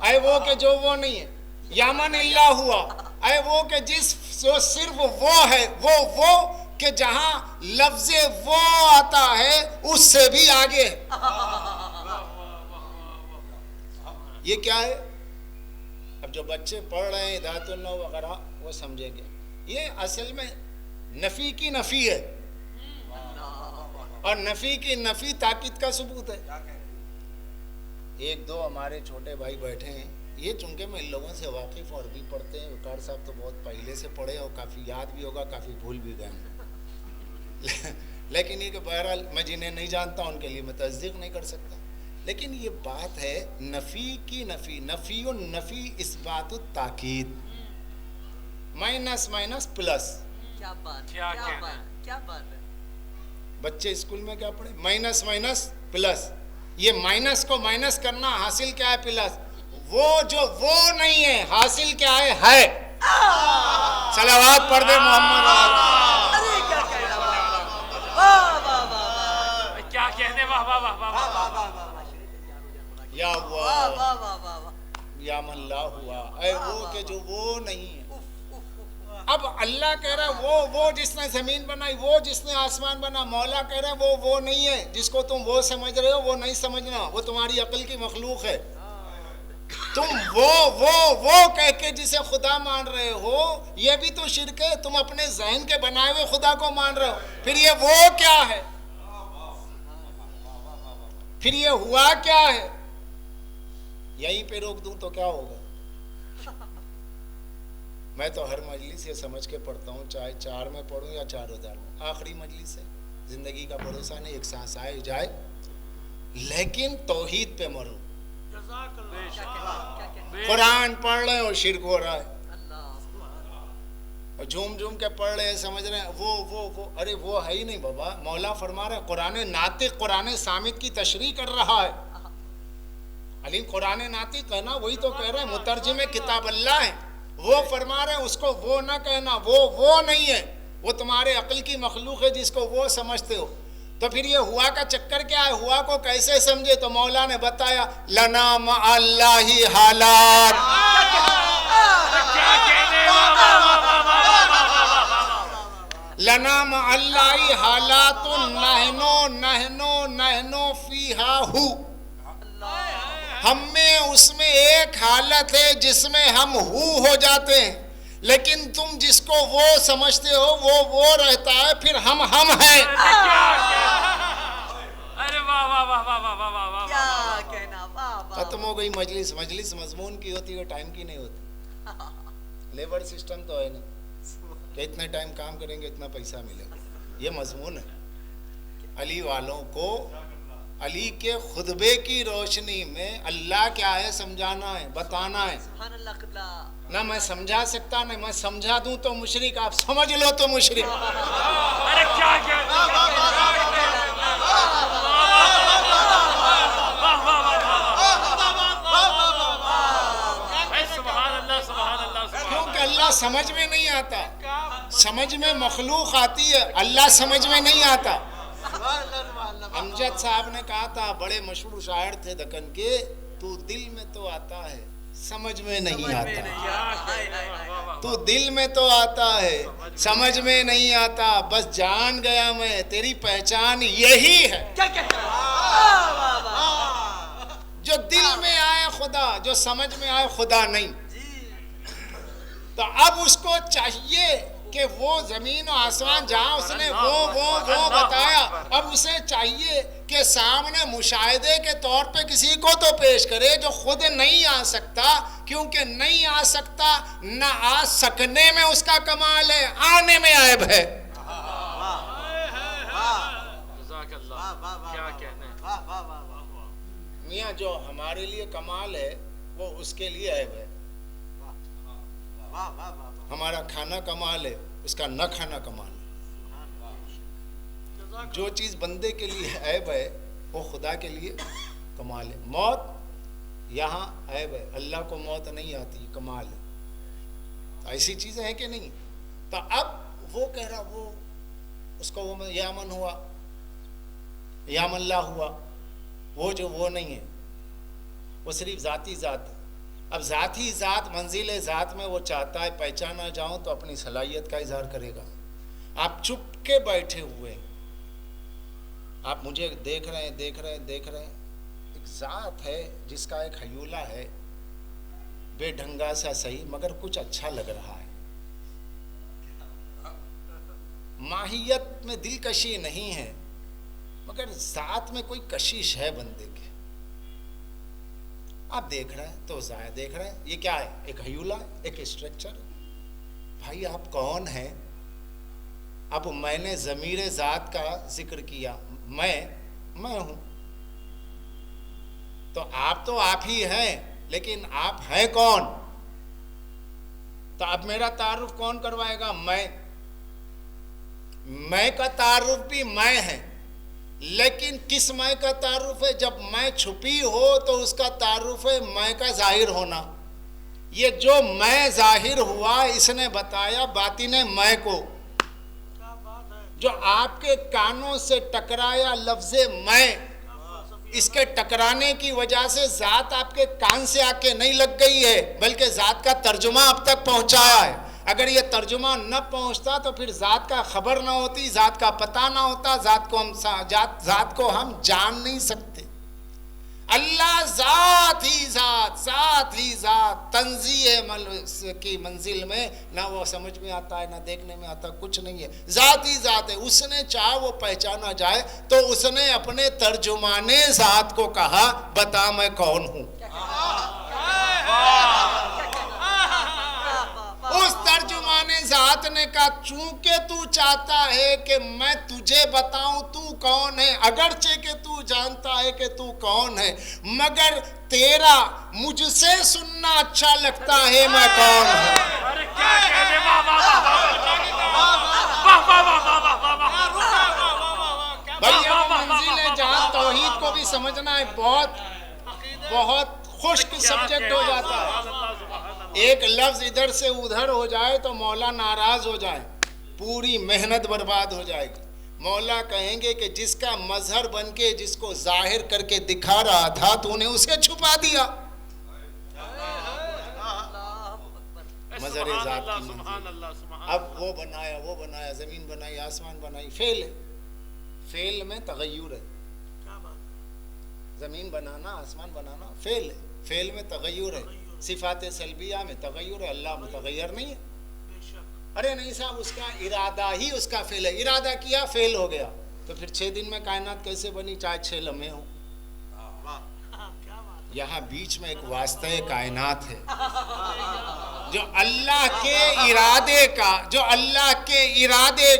اے وہ کہ جو وہ نہیں ہے. یا من اللہ ہوا، اے وہ کہ جس جو صرف وہ ہے، وہ کہ جہاں لفظ وہ آتا ہے اس سے بھی آگے ہے. یہ کیا ہے؟ اب جو بچے پڑھ رہے ہیں ہدایت النحو وغیرہ وہ سمجھیں گے. یہ اصل میں نفی کی نفی ہے، اور نفی کی نفی تاکید کا ثبوت ہے. ایک دو ہمارے چھوٹے بھائی بیٹھے ہیں، یہ چونکہ میں ان لوگوں سے واقف اور بھی پڑھتے ہیں. وقار صاحب تو بہت پہلے سے پڑھے اور کافی یاد بھی ہوگا، کافی بھول بھی گئے ہیں. لیکن یہ کہ بہرحال میں جنہیں نہیں جانتا ان کے لیے میں تصدیق نہیں کر سکتا. لیکن یہ بات ہے نفی کی نفی، نفی النفی اثبات التاکید، مائنس مائنس پلس. کیا بات، کیا کیا بات ہے. بچے اسکول میں کیا پڑھے؟ Minus minus plus. یہ مائنس کو مائنس کرنا، حاصل کیا ہے؟ پلس. وہ جو وہ نہیں ہے، حاصل کیا ہے؟ صلوات پڑھ دے محمد. ارے کیا کہنا، واہ واہ واہ. کیا کہنے. واہ واہ واہ واہ. یا واہ ہوا واہ واہ واہ. یا من لا ہوا، اے وہ کہ جو وہ نہیں ہے. اب اللہ کہہ رہا ہے وہ جس نے زمین بنائی، وہ جس نے آسمان بنا. مولا کہہ رہا ہے وہ نہیں ہے جس کو تم وہ سمجھ رہے ہو، وہ نہیں سمجھنا، وہ تمہاری عقل کی مخلوق ہے. تم وہ کہہ کے جسے خدا مان رہے ہو یہ بھی تو شرک ہے. تم اپنے ذہن کے بنائے ہوئے خدا کو مان رہے ہو. پھر یہ وہ کیا ہے؟ پھر یہ ہوا کیا ہے؟ یہیں پہ روک دوں تو کیا ہوگا؟ میں تو ہر مجلس یہ سمجھ کے پڑھتا ہوں، چاہے 4 میں پڑھوں یا 4000 میں. آخری مجلس ہے، زندگی کا بھروسہ نہیں، ایک سانس آئے جائے، لیکن توحید پہ مرو. قرآن پڑھ رہے ہیں اور شرک ہو رہا ہے، اور جھوم کے پڑھ رہے ہیں، سمجھ رہے ہیں وہ ارے وہ ہے ہی نہیں بابا. مولا فرما رہا ہے قرآن ناطق، قرآن صامت کی تشریح کر رہا ہے. علیم قرآن ناطق ہے نا، وہی تو کہہ رہا ہے مترجم کتاب اللہ ہے. وہ فرما رہے ہیں اس کو وہ نہ کہنا، وہ نہیں ہے، وہ تمہارے عقل کی مخلوق ہے جس کو وہ سمجھتے ہو. تو پھر یہ ہوا کا چکر کیا ہے؟ ہوا کو کیسے سمجھے؟ تو مولا نے بتایا لنا مع اللہ حالات. لنا مع اللہ حالات نحنو فیہا ہو. ہم میں اس میں ایک حالت ہے جس میں ہم ہو جاتے ہیں. لیکن تم جس کو وہ سمجھتے ہو وہ رہتا ہے، پھر ہم ہیں۔ ارے واہ واہ واہ واہ واہ واہ واہ، کیا کہنا، واہ واہ، ختم ہو گئی مجلس مضمون کی ہوتی ہے، ٹائم کی نہیں ہوتی۔ لیبر سسٹم تو ہے نہیں کہ اتنے ٹائم کام کریں گے اتنا پیسہ ملے گا، یہ مضمون ہے۔ علی والوں کو علی کے خطبے کی روشنی میں اللہ کیا ہے سمجھانا ہے، بتانا ہے۔ سبحان اللہ قبلہ، نہ میں سمجھا سکتا، نہ میں سمجھا دوں تو مشرک، آپ سمجھ لو تو مشرک۔ ارے کیا کیونکہ اللہ سمجھ میں نہیں آتا، سمجھ میں مخلوق آتی ہے، اللہ سمجھ میں نہیں آتا۔ امجد صاحب نے کہا تھا، بڑے مشہور شاعر تھے دکن کے، تو دل میں تو آتا ہے سمجھ میں نہیں آتا، تو دل میں تو آتا ہے سمجھ میں نہیں آتا، بس جان گیا میں تیری پہچان یہی ہے۔ کیا کہنا، واہ واہ واہ، جو دل میں آئے خدا، جو سمجھ میں آئے خدا نہیں، تو اب اس کو چاہیے کہ وہ زمین و آسمان جہاں اس نے وہ بتایا، اب اسے چاہیے کہ سامنے مشاہدے کے طور پہ کسی کو تو پیش کرے جو خود نہیں آ سکتا، کیونکہ نہیں آ سکتا، نہ آ سکنے میں اس کا کمال ہے، آنے میں عیب ہے۔ جزاک اللہ، کیا کہنے، میاں جو ہمارے لیے کمال ہے وہ اس کے لیے عیب ہے۔ ہمارا کھانا کمال ہے، اس کا نہ کھانا کمال ہے۔ جو چیز بندے کے لیے عیب ہے وہ خدا کے لیے کمال ہے۔ موت یہاں عیب ہے، اللہ کو موت نہیں آتی، کمال ہے۔ ایسی چیزیں ہیں کہ نہیں؟ تو اب وہ کہہ رہا، وہ اس کو وہ یا من ہوا، یا من لا ہوا، وہ جو وہ نہیں ہے، وہ صرف ذاتی ذات ہے۔ اب ذاتی ذات، منزل ذات میں وہ چاہتا ہے پہچانا جاؤں تو اپنی صلاحیت کا اظہار کرے گا۔ آپ چپ کے بیٹھے ہوئے، آپ مجھے دیکھ رہے ہیں، ایک ذات ہے جس کا ایک حیولہ ہے، بے ڈھنگا سا صحیح، مگر کچھ اچھا لگ رہا ہے۔ ماہیت میں دلکشی نہیں ہے، مگر ذات میں کوئی کشش ہے بندے کے۔ آپ دیکھ رہے ہیں تو ظاہر دیکھ رہے ہیں، یہ کیا ہے؟ ایک حیولہ ہے، ایک اسٹرکچر ہے۔ بھائی آپ کون ہیں؟ اب میں نے ضمیر ذات کا ذکر کیا، میں ہوں، تو آپ ہی ہیں، لیکن آپ ہیں کون؟ تو اب میرا تعارف کون کروائے گا؟ میں کا تعارف بھی میں ہے، لیکن کس میں کا تعارف ہے؟ جب میں چھپی ہو تو اس کا تعارف ہے میں کا ظاہر ہونا۔ یہ جو میں ظاہر ہوا، اس نے بتایا باطن میں کو۔ جو آپ کے کانوں سے ٹکرایا لفظ میں، اس کے ٹکرانے کی وجہ سے ذات آپ کے کان سے آ کے نہیں لگ گئی ہے، بلکہ ذات کا ترجمہ اب تک پہنچایا ہے۔ اگر یہ ترجمہ نہ پہنچتا تو پھر ذات کا خبر نہ ہوتی، ذات کا پتہ نہ ہوتا، ذات کو ہم جان نہیں سکتے۔ اللہ ذات ہی ذات، تنزیہ کی منزل میں نہ وہ سمجھ میں آتا ہے، نہ دیکھنے میں آتا، کچھ نہیں ہے، ذات ہی ذات ہے۔ اس نے چاہا وہ پہچانا جائے تو اس نے اپنے ترجمان ذات کو کہا، بتا میں کون ہوں۔ اس ترجمان ذات نے کہا، چونکہ تو چاہتا ہے کہ میں تجھے بتاؤں تو کون ہے، اگرچہ کہ تو جانتا ہے کہ تو کون ہے، مگر تیرا مجھ سے سننا اچھا لگتا ہے میں کون ہوں۔ ارے کیا کہنے، واہ واہ واہ، بھائی یہ منزل ہے جہاں توحید کو بھی سمجھنا ہے بہت خشک سبجیکٹ ہو جاتا ہے۔ ایک لفظ ادھر سے ادھر ہو جائے تو مولا ناراض ہو جائے، پوری محنت برباد ہو جائے گی۔ مولا کہیں گے کہ جس کا مظہر بن کے جس کو ظاہر کر کے دکھا رہا تھا تو نے اسے چھپا دیا۔ مظہر ذات کی منزل، اب وہ بنایا، زمین بنائی، آسمان بنائی، فعل ہے، فعل میں تغیر ہے۔ زمین بنانا، آسمان بنانا فعل ہے، فعل میں تغیر ہے، صفات سلبیہ میں تغیر ہے، اللہ متغیر نہیں ہے۔ ارے نہیں صاحب اس کا ارادہ ہی اس کا فیل ہے، ارادہ کیا فیل ہو گیا، تو پھر 6 دن میں کائنات کیسے بنی چاہے 6 لمحے ہوں؟ یہاں بیچ میں ایک واسطہ کائنات ہے جو اللہ کے ارادے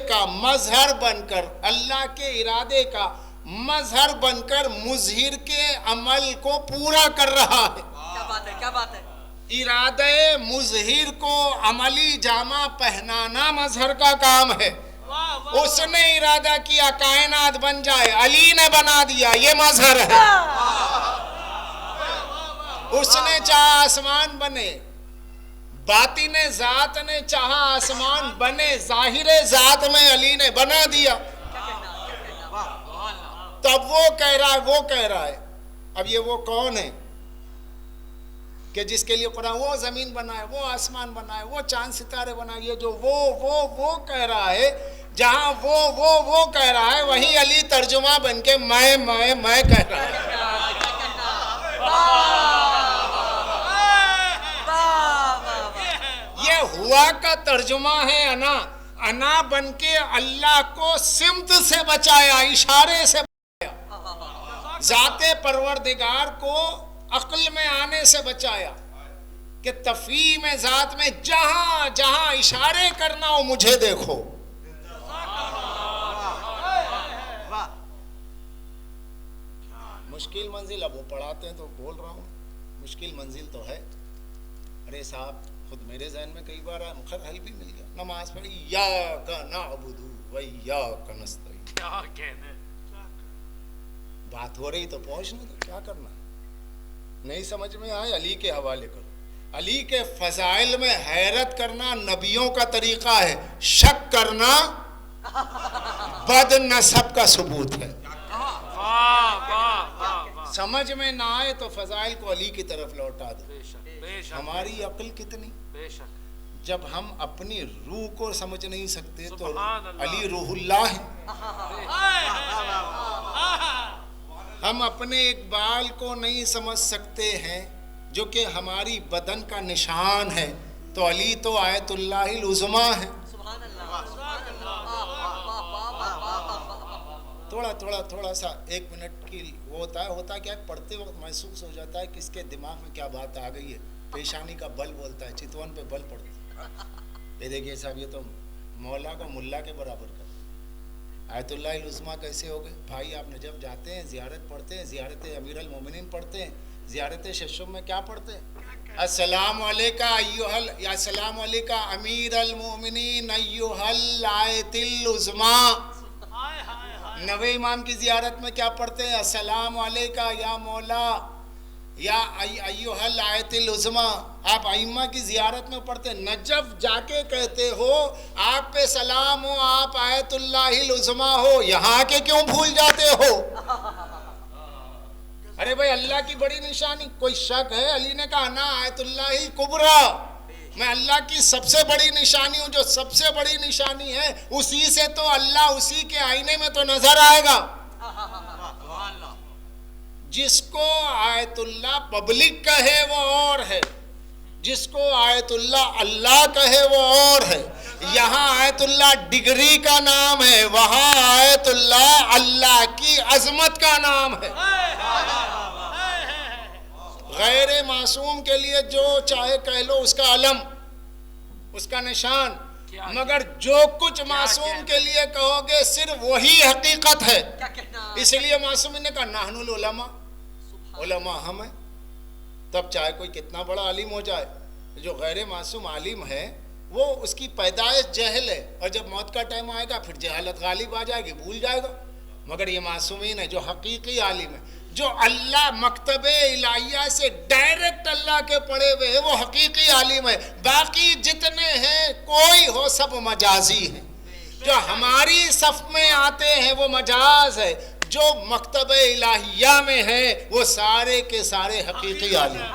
کا مظہر بن کر، اللہ کے ارادے کا مظہر بن کر مظہر کے عمل کو پورا کر رہا ہے۔ کیا بات ہے، کیا بات ہے۔ ارادہ مظہر کو عملی جامہ پہنانا مظہر کا کام ہے۔ اس نے ارادہ کیا کائنات بن جائے، علی نے بنا دیا، یہ مظہر ہے۔ اس نے چاہا آسمان بنے، باطن ذات نے چاہا آسمان بنے، ظاہر ذات میں علی نے بنا دیا۔ تب وہ کہہ رہا ہے اب یہ وہ کون ہے کہ جس کے لیے قرآن وہ زمین بنا ہے، وہ آسمان بنا ہے، وہ چاند ستارے بنا ہے، یہ جو وہ کہہ رہا ہے، جہاں وہ کہہ رہا ہے وہیں علی ترجمہ بن کے میں کہہ رہا ہے۔ یہ ہوا کا ترجمہ ہے انا بن کے اللہ کو سمت سے بچایا، اشارے سے بچایا، ذات پروردگار کو عقل میں آنے سے بچایا کہ تفہیم ذات میں جہاں جہاں اشارے کرنا ہو مجھے دیکھو۔ مشکل منزل، اب وہ پڑھاتے ہیں تو بول رہا ہوں مشکل منزل تو ہے۔ ارے صاحب خود میرے ذہن میں کئی بار مخر حل بھی مل گیا، نماز پڑھی ایاک نعبد و ایاک نستعین، کیا کہنے، بات ہو رہی تو پہنچنا، تو کیا کرنا، نہیں سمجھ میں آئے علی کے حوالے کرو۔ علی کے فضائل میں حیرت کرنا نبیوں کا طریقہ ہے، شک کرنا بد نسب کا ثبوت ہے۔ سمجھ میں نہ آئے تو فضائل کو علی کی طرف لوٹا دو۔ ہماری عقل کتنی، جب ہم اپنی روح کو سمجھ نہیں سکتے تو علی روح اللہ ہے۔ ہم اپنے اقبال کو نہیں سمجھ سکتے ہیں جو کہ ہماری بدن کا نشان ہے، تو علی تو آیت اللہ العظمیٰ ہے۔ تھوڑا سا 1 منٹ کی وہ ہوتا کیا ہے، پڑھتے وقت محسوس ہو جاتا ہے کہ اس کے دماغ میں کیا بات آ گئی ہے، پیشانی کا بل بولتا ہے، چتون پہ بل پڑتا ہے۔ یہ دیکھیے صاحب یہ تو مولا کو ملا کے برابر کر، آیت اللہ العظمیٰ کیسے ہو گئے؟ بھائی آپ نجف جاتے ہیں، زیارت پڑھتے ہیں، زیارت امیر المومنین پڑھتے ہیں، زیارت ششم میں کیا پڑھتے ہیں؟ السلام علیکہ السلام علیکہ امیر المومنین ایھا الآیت العظمیٰ۔ نوے امام کی زیارت میں کیا پڑھتے ہیں؟ السلام علیکہ یا مولا یا ایھا الآیت العظمیٰ۔ آپ ائمہ کی زیارت میں پڑھتے ہیں، نجف جا کے کہتے ہو آپ پہ سلام ہو، آپ آیت اللہ العظمیٰ ہو، یہاں کے کیوں بھول جاتے ہو؟ ارے بھائی اللہ کی بڑی نشانی، کوئی شک ہے؟ علی نے کہا نا آیت اللہ کبریٰ، میں اللہ کی سب سے بڑی نشانی ہوں، جو سب سے بڑی نشانی ہے اسی سے تو اللہ اسی کے آئینے میں تو نظر آئے گا۔ جس کو آیت اللہ پبلک کہے وہ اور ہے، جس کو آیت اللہ اللہ کہے وہ اور ہے۔ یہاں آیت اللہ ڈگری کا نام ہے، وہاں آیت اللہ اللہ کی عظمت کا نام ہے۔ غیر معصوم کے لیے جو چاہے کہہ لو، اس کا علم، اس کا نشان، مگر جو کچھ معصوم کے لیے کہو گے صرف وہی حقیقت ہے۔ اس لیے معصوم نے کہا نحن العلماء، علماء ہم ہیں۔ تب چاہے کوئی کتنا بڑا عالم ہو جائے، جو غیر معصوم عالم ہے وہ اس کی پیدائش جہل ہے، اور جب موت کا ٹائم آئے گا پھر جہالت غالب آ جائے گی، بھول جائے گا۔ مگر یہ معصومین ہے جو حقیقی عالم ہے، جو اللہ مکتب الہیہ سے ڈائریکٹ اللہ کے پڑھے ہوئے ہیں، وہ حقیقی عالم ہے۔ باقی جتنے ہیں کوئی ہو سب مجازی ہیں، جو ہماری صف میں آتے ہیں وہ مجاز ہے، جو مکتب الہیہ میں ہے وہ سارے کے سارے حقیقی عالم ہیں۔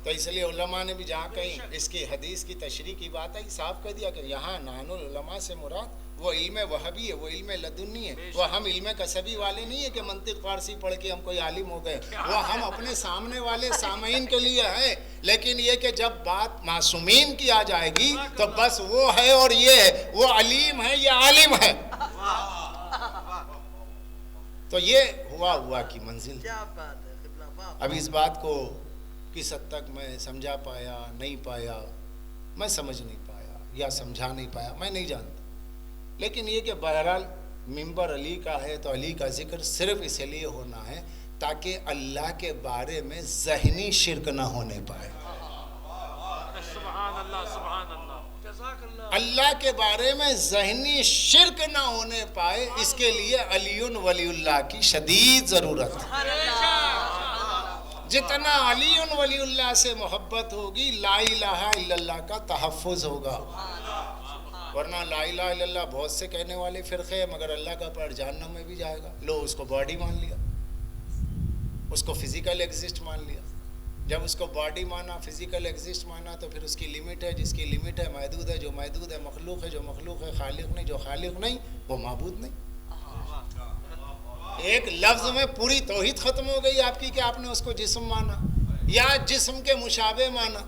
تو اس لیے علماء نے بھی جہاں کہیں اس کی حدیث کی تشریح کی بات ہے، صاف کہہ دیا کہ یہاں نحن العلماء سے مراد وہ علم وہبی ہے, وہ علم لدنی ہے. وہ ہم علم کسبی والے نہیں ہے کہ منطق فارسی پڑھ کے ہم کوئی عالم ہو گئے. وہ ہم اپنے سامنے والے سامعین کے لیے ہے. لیکن یہ کہ جب بات معصومین کی آ جائے گی تو بس وہ ہے اور یہ ہے, وہ علیم ہے یہ عالم ہے. تو یہ ہوا کی منزل. اب اس بات کو کس حد تک میں سمجھا پایا نہیں پایا, میں سمجھ نہیں پایا یا سمجھا نہیں پایا, میں نہیں جانتا. لیکن یہ کہ بہرحال منبر علی کا ہے تو علی کا ذکر صرف اس لیے ہونا ہے تاکہ اللہ کے بارے میں ذہنی شرک نہ ہونے پائے. سبحان اللہ سبحان اللہ, جزاک اللہ. اللہ کے بارے میں ذہنی شرک نہ ہونے پائے, اس کے لیے علی ولی اللہ کی شدید ضرورت ہے. جتنا علی ولی اللہ سے محبت ہوگی لا الہ الا اللہ کا تحفظ ہوگا. ورنہ لا الہ الا اللہ بہت سے کہنے والے فرقے ہیں, مگر اللہ کا پر جہنم میں بھی جائے گا. لو اس کو باڈی مان لیا, اس کو فزیکل ایگزسٹ مان لیا. جب اس کو باڈی مانا, فزیکل ایگزسٹ مانا, تو پھر اس کی لمٹ ہے, جس کی لمٹ ہے محدود ہے, جو محدود ہے مخلوق ہے, جو مخلوق ہے خالق نہیں, جو خالق نہیں وہ معبود نہیں. ایک لفظ میں پوری توحید ختم ہو گئی آپ کی کہ آپ نے اس کو جسم مانا یا جسم کے مشابہ مانا.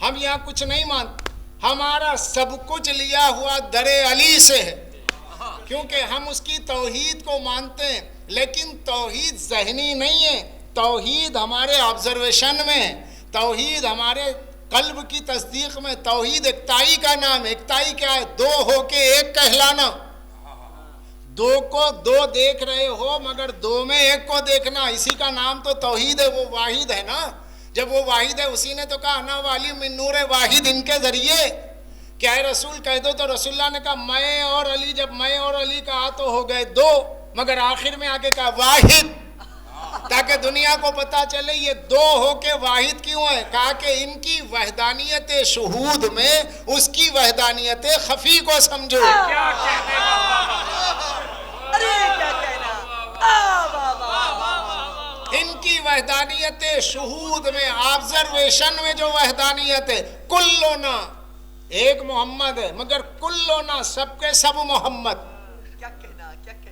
ہم یہاں کچھ نہیں مانتے, ہمارا سب کچھ لیا ہوا در علی سے ہے, کیونکہ ہم اس کی توحید کو مانتے ہیں. لیکن توحید ذہنی نہیں ہے, توحید ہمارے آبزرویشن میں ہے, توحید ہمارے قلب کی تصدیق میں. توحید اکتائی کا نام ہے. اکتائی کیا ہے؟ دو ہو کے ایک کہلانا. دو کو دو دیکھ رہے ہو مگر دو میں ایک کو دیکھنا, اسی کا نام تو توحید ہے. وہ واحد ہے نا. جب وہ واحد ہے, اسی نے تو کہا انا والی من نور واحد, ان کے ذریعے کیا ہے رسول کہہ دو. تو رسول اللہ نے کہا میں اور علی, جب میں اور علی کہا تو ہو گئے دو, مگر آخر میں آگے کہا واحد, تاکہ دنیا کو پتا چلے یہ دو ہو کے واحد کیوں ہے. کہا کہ ان کی وحدانیت شہود میں اس کی وحدانیت خفی کو سمجھو. کیا کہنے ان کی وحدانیت شہود میں, آبزرویشن میں جو وحدانیت ہے. کلونا ایک محمد ہے مگر کلونا سب کے سب محمد.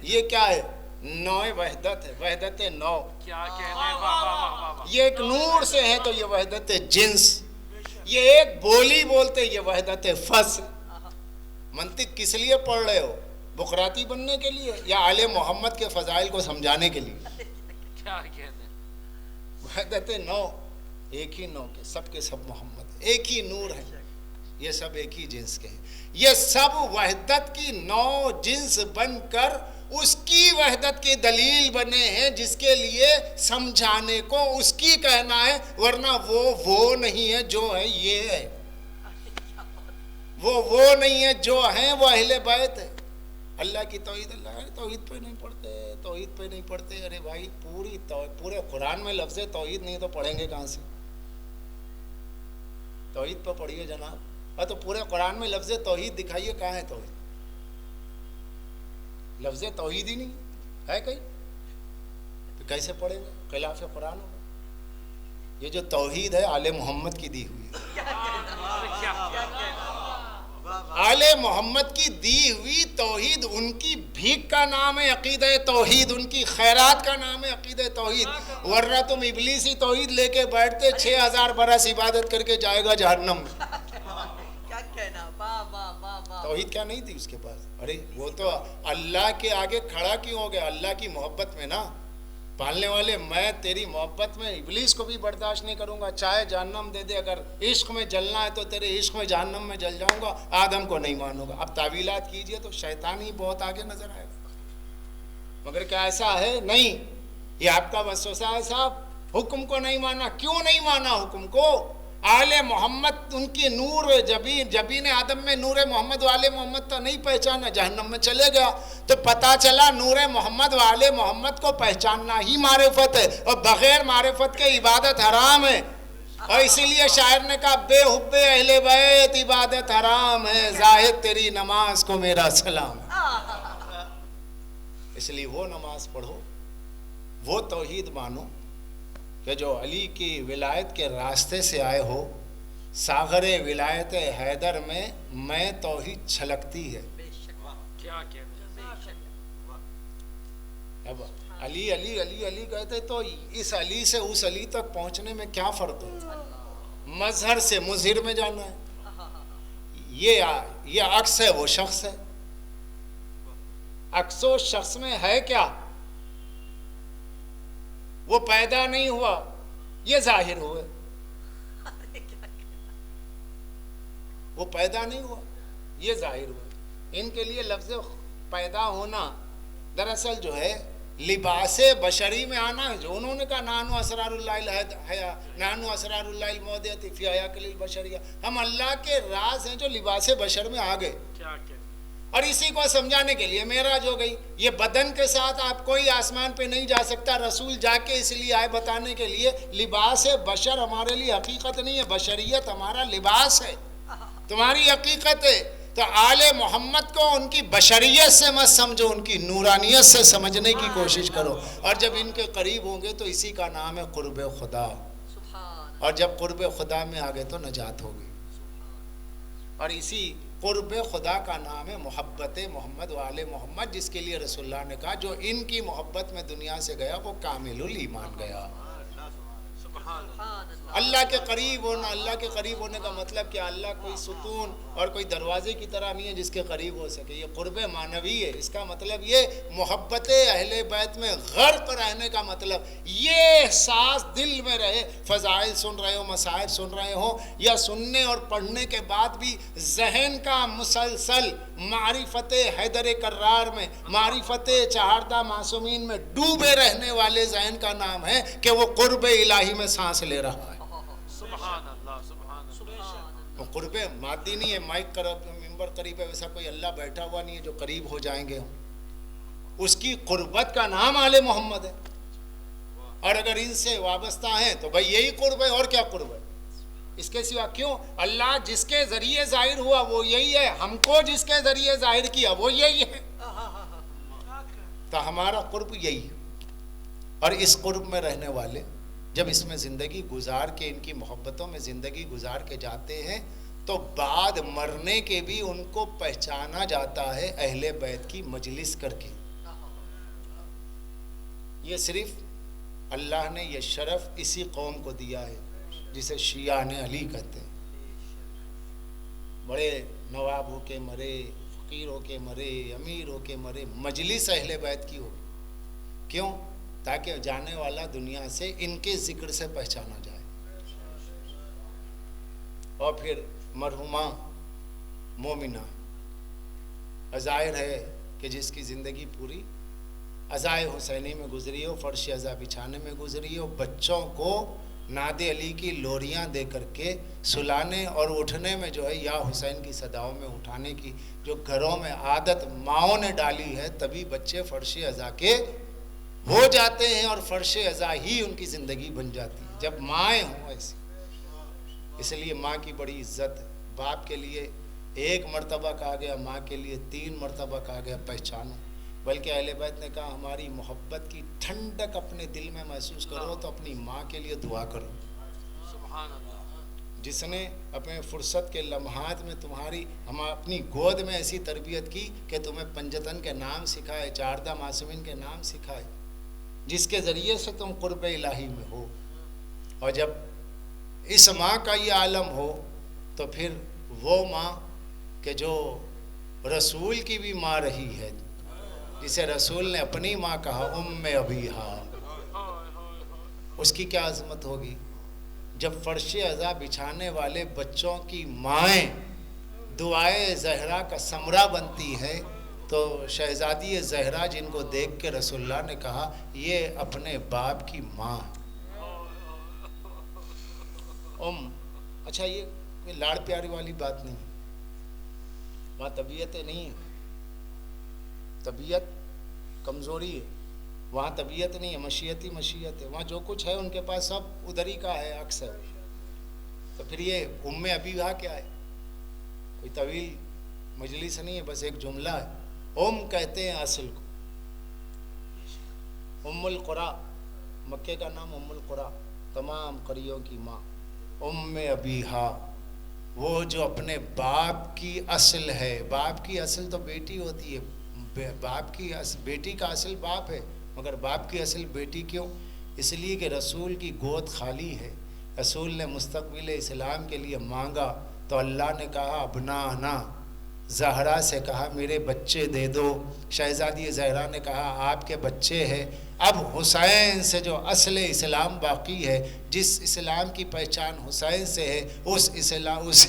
یہ کیا ہے؟ نو وحدت ہے, وحدت نو. کیا کہنے, یہ ایک نور سے ہے تو یہ وحدت جنس. یہ ایک بولی بولتے, یہ وحدت فصل. منطق کس لیے پڑھ رہے ہو؟ بقراتی بننے کے لیے یا آل محمد کے فضائل کو سمجھانے کے لیے؟ کیا کہنے, وحدت نو, ایک ہی نو کے سب محمد, ایک ہی نور ہے, یہ سب ایک ہی جنس کے ہیں. یہ سب وحدت کی نو جنس بن کر اس کی وحدت کی دلیل بنے ہیں, جس کے لیے سمجھانے کو اس کی کہنا ہے. ورنہ وہ نہیں ہے جو ہے یہ ہے, وہ نہیں ہے جو ہیں وہ اہل بیت ہے. اللہ کی توحید, اللہ توحید پہ نہیں پڑھتے, توحید پہ نہیں پڑھتے. ارے بھائی پورے قرآن میں لفظ توحید نہیں تو پڑھیں گے کہاں سے؟ توحید پہ پڑھیے جناب. اور تو پورے قرآن میں لفظ توحید دکھائیے, کہاں ہے توحید؟ لفظ توحید ہی نہیں ہے کہیں, تو کیسے پڑھیں گے؟ خلاف قرآن ہوگا. یہ جو توحید ہے آل محمد کی دی ہوئی ہے. آل محمد کی دی ہوئی توحید, ان کی بھیک کا نام ہے عقیدہ توحید, ان کی خیرات کا نام ہے عقیدہ توحید. ورنہ تم ابلیسی توحید لے کے بیٹھتے 6000 برس عبادت کر کے جائے گا جہنم میں. توحید کیا نہیں تھی اس کے پاس؟ ارے وہ تو اللہ کے آگے کھڑا کیوں ہو گیا؟ اللہ کی محبت میں نا. پالنے والے, میں تیری محبت میں ابلیس کو بھی برداشت نہیں کروں گا, چاہے جہنم دے دے. اگر عشق میں جلنا ہے تو تیرے عشق میں جہنم میں جل جاؤں گا, آدم کو نہیں مانوں گا. اب تعویلات کیجئے تو شیطان ہی بہت آگے نظر آئے گا. مگر کیا ایسا ہے؟ نہیں, یہ آپ کا وسوسہ ہے صاحب. حکم کو نہیں مانا. کیوں نہیں مانا حکم کو؟ آل محمد ان کی نور جبین آدم میں نور محمد والے محمد تو نہیں پہچانا, جہنم میں چلے گیا. تو پتا چلا نور محمد والے محمد کو پہچاننا ہی معرفت ہے, اور بغیر معرفت کے عبادت حرام ہے. اور اسی لیے شاعر نے کہا بے حب اہل بیت عبادت حرام ہے, زاہد تیری نماز کو میرا سلام. اس لیے وہ نماز پڑھو, وہ توحید مانو کہ جو علی کی ولایت کے راستے سے آئے ہو. ساغر ولایت حیدر میں توحید چھلکتی ہے. کیا کہنے. اب علی علی علی علی کہتے تو اس علی سے اس علی تک پہنچنے میں کیا فرق ہے؟ مظہر سے مظہر میں جانا ہے. یہ عکس ہے، وہ شخص ہے. عکس و شخص میں ہے کیا؟ وہ پیدا نہیں ہوا، یہ ظاہر ہوئے. وہ پیدا نہیں ہوا، یہ ظاہر ہوئے. ان کے لیے لفظ پیدا ہونا دراصل جو ہے لباس بشری میں آنا ہے. جو انہوں نے کہا نانو اسرار اللہ حیا، نانو اسرار اللہ المودیت فی حیاکل البشریہ، ہم اللہ کے راز ہیں جو لباس بشر میں آ گئے. کیا کہنے. اور اسی کو سمجھانے کے لیے معراج ہو گئی. یہ بدن کے ساتھ آپ کوئی آسمان پہ نہیں جا سکتا. رسول جا کے اس لیے آئے بتانے کے لیے لباس بشر ہمارے لیے حقیقت نہیں ہے، بشریت ہمارا لباس ہے، تمہاری حقیقت ہے. تو آل محمد کو ان کی بشریت سے مت سمجھو، ان کی نورانیت سے سمجھنے کی کوشش کرو. اور جب ان کے قریب ہوں گے تو اسی کا نام ہے قرب خدا. اور جب قرب خدا میں آگے تو نجات ہوگی. اور اسی قرب خدا کا نام ہے محبت محمد و آل محمد، جس کے لیے رسول اللہ نے کہا جو ان کی محبت میں دنیا سے گیا وہ کامل الایمان گیا. اللہ کے قریب ہونا، اللہ کے قریب ہونے کا مطلب کہ اللہ کوئی ستون اور کوئی دروازے کی طرح نہیں ہے جس کے قریب ہو سکے. یہ قرب معنوی ہے. اس کا مطلب یہ محبت اہل بیت میں غرق رہنے کا مطلب یہ احساس دل میں رہے. فضائل سن رہے ہو، مسائل سن رہے ہو، یا سننے اور پڑھنے کے بعد بھی ذہن کا مسلسل معرفت حیدر کرار میں، معرفت چہاردہ معصومین میں ڈوبے رہنے والے ذہن کا نام ہے کہ وہ قرب الہی میں سانس لے رہا ہے. سبحان اللہ سبحان اللہ. قرب مادی نہیں ہے، مائک ممبر قریب ہے، ویسا کوئی اللہ بیٹھا ہوا نہیں ہے جو قریب ہو جائیں گے. اس کی قربت کا نام آل محمد ہے. اور اگر ان سے وابستہ ہیں تو بھائی یہی قرب ہے. اور کیا قرب ہے اس کے سوا؟ کیوں؟ اللہ جس کے ذریعے ظاہر ہوا وہ یہی ہے، ہم کو جس کے ذریعے ظاہر کیا وہ یہی ہے. تو ہمارا قرب یہی ہے. اور اس قرب میں رہنے والے جب اس میں زندگی گزار کے، ان کی محبتوں میں زندگی گزار کے جاتے ہیں تو بعد مرنے کے بھی ان کو پہچانا جاتا ہے اہل بیت کی مجلس کر کے. یہ صرف اللہ نے یہ شرف اسی قوم کو دیا ہے جسے شیعہ نے علی کہتے ہیں. بڑے نواب ہو کے مرے، فقیر ہو کے مرے، امیر ہو کے مرے، مجلس اہل بیت کی ہو. کیوں؟ تاکہ جانے والا دنیا سے ان کے ذکر سے پہچانا جائے. اور پھر مرحومہ مومنہ ظاہر ہے کہ جس کی زندگی پوری عزائے حسینی میں گزری ہو، فرش عزا بچھانے میں گزری ہو، بچوں کو ناد علی کی لوریاں دے کر کے سلانے اور اٹھنے میں جو ہے یا حسین کی صداؤں میں اٹھانے کی جو گھروں میں عادت ماؤں نے ڈالی ہے، تبھی بچے فرش عزا کے ہو جاتے ہیں اور فرش عزا ہی ان کی زندگی بن جاتی ہے جب مائیں ہوں ایسی. اس لیے ماں کی بڑی عزت ہے. باپ کے لیے ایک مرتبہ کہا گیا، ماں کے لیے 3 مرتبہ کہا گیا پہچانو. بلکہ اہل بیت نے کہا ہماری محبت کی ٹھنڈک اپنے دل میں محسوس کرو تو اپنی ماں کے لیے دعا کرو. سبحان اللہ. جس نے اپنے فرصت کے لمحات میں تمہاری ہم اپنی گود میں ایسی تربیت کی کہ تمہیں پنجتن کے نام سکھائے، چاردہ معصومین کے نام سکھائے، جس کے ذریعے سے تم قرب الہی میں ہو. اور جب اس ماں کا یہ عالم ہو تو پھر وہ ماں کہ جو رسول کی بھی ماں رہی ہے، جسے رسول نے اپنی ماں کہا ام ابیہا، اس کی کیا عظمت ہوگی جب فرش عزا بچھانے والے بچوں کی مائیں دعائے زہرا کا ثمرہ بنتی ہے. تو شہزادی زہرا جن کو دیکھ کے رسول اللہ نے کہا یہ اپنے باپ کی ماں اچھا یہ لاڑ پیاری والی بات نہیں، وہاں طبیعتیں نہیں ہیں، طبیعت کمزوری ہے. وہاں طبیعت نہیں ہے، مشیت ہی مشیت ہے. وہاں جو کچھ ہے ان کے پاس سب ادھر ہی کا ہے اکثر. تو پھر یہ ام ابیہا کیا ہے؟ کوئی طویل مجلس نہیں ہے، بس ایک جملہ ہے. کہتے ہیں اصل کو. ام القریٰ، مکے کا نام ام القریٰ، تمام قریوں کی ماں. ام ابیہا وہ جو اپنے باپ کی اصل ہے، باپ کی اصل تو بیٹی ہوتی ہے، باپ کی بیٹی کا اصل باپ ہے، مگر باپ کی اصل بیٹی کیوں؟ اس لیے کہ رسول کی گود خالی ہے، رسول نے مستقبل اسلام کے لیے مانگا تو اللہ نے کہا ابنانا، زہرا سے کہا میرے بچے دے دو، شہزادی زہرا نے کہا آپ کے بچے ہیں۔ اب حسین سے جو اصل اسلام باقی ہے، جس اسلام کی پہچان حسین سے ہے، اس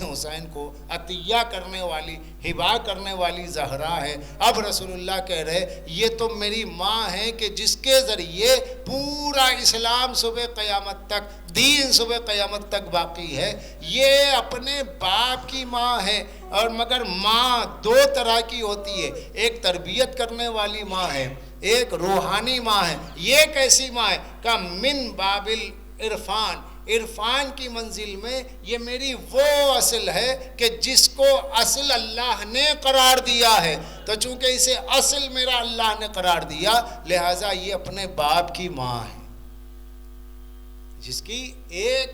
حسین کو عطیہ کرنے والی، ہبا کرنے والی زہرا ہے۔ اب رسول اللہ کہہ رہے یہ تو میری ماں ہے کہ جس کے ذریعے پورا اسلام صبح قیامت تک، دین صبح قیامت تک باقی ہے، یہ اپنے باپ کی ماں ہے۔ اور مگر ماں دو طرح کی ہوتی ہے، ایک تربیت کرنے والی ماں ہے، ایک روحانی ماں ہے۔ یہ کیسی ماں ہے؟ کہ من بابل عرفان، عرفان کی منزل میں یہ میری وہ اصل ہے کہ جس کو اصل اللہ نے قرار دیا ہے، تو چونکہ اسے اصل میرا اللہ نے قرار دیا، لہٰذا یہ اپنے باپ کی ماں ہے، جس کی ایک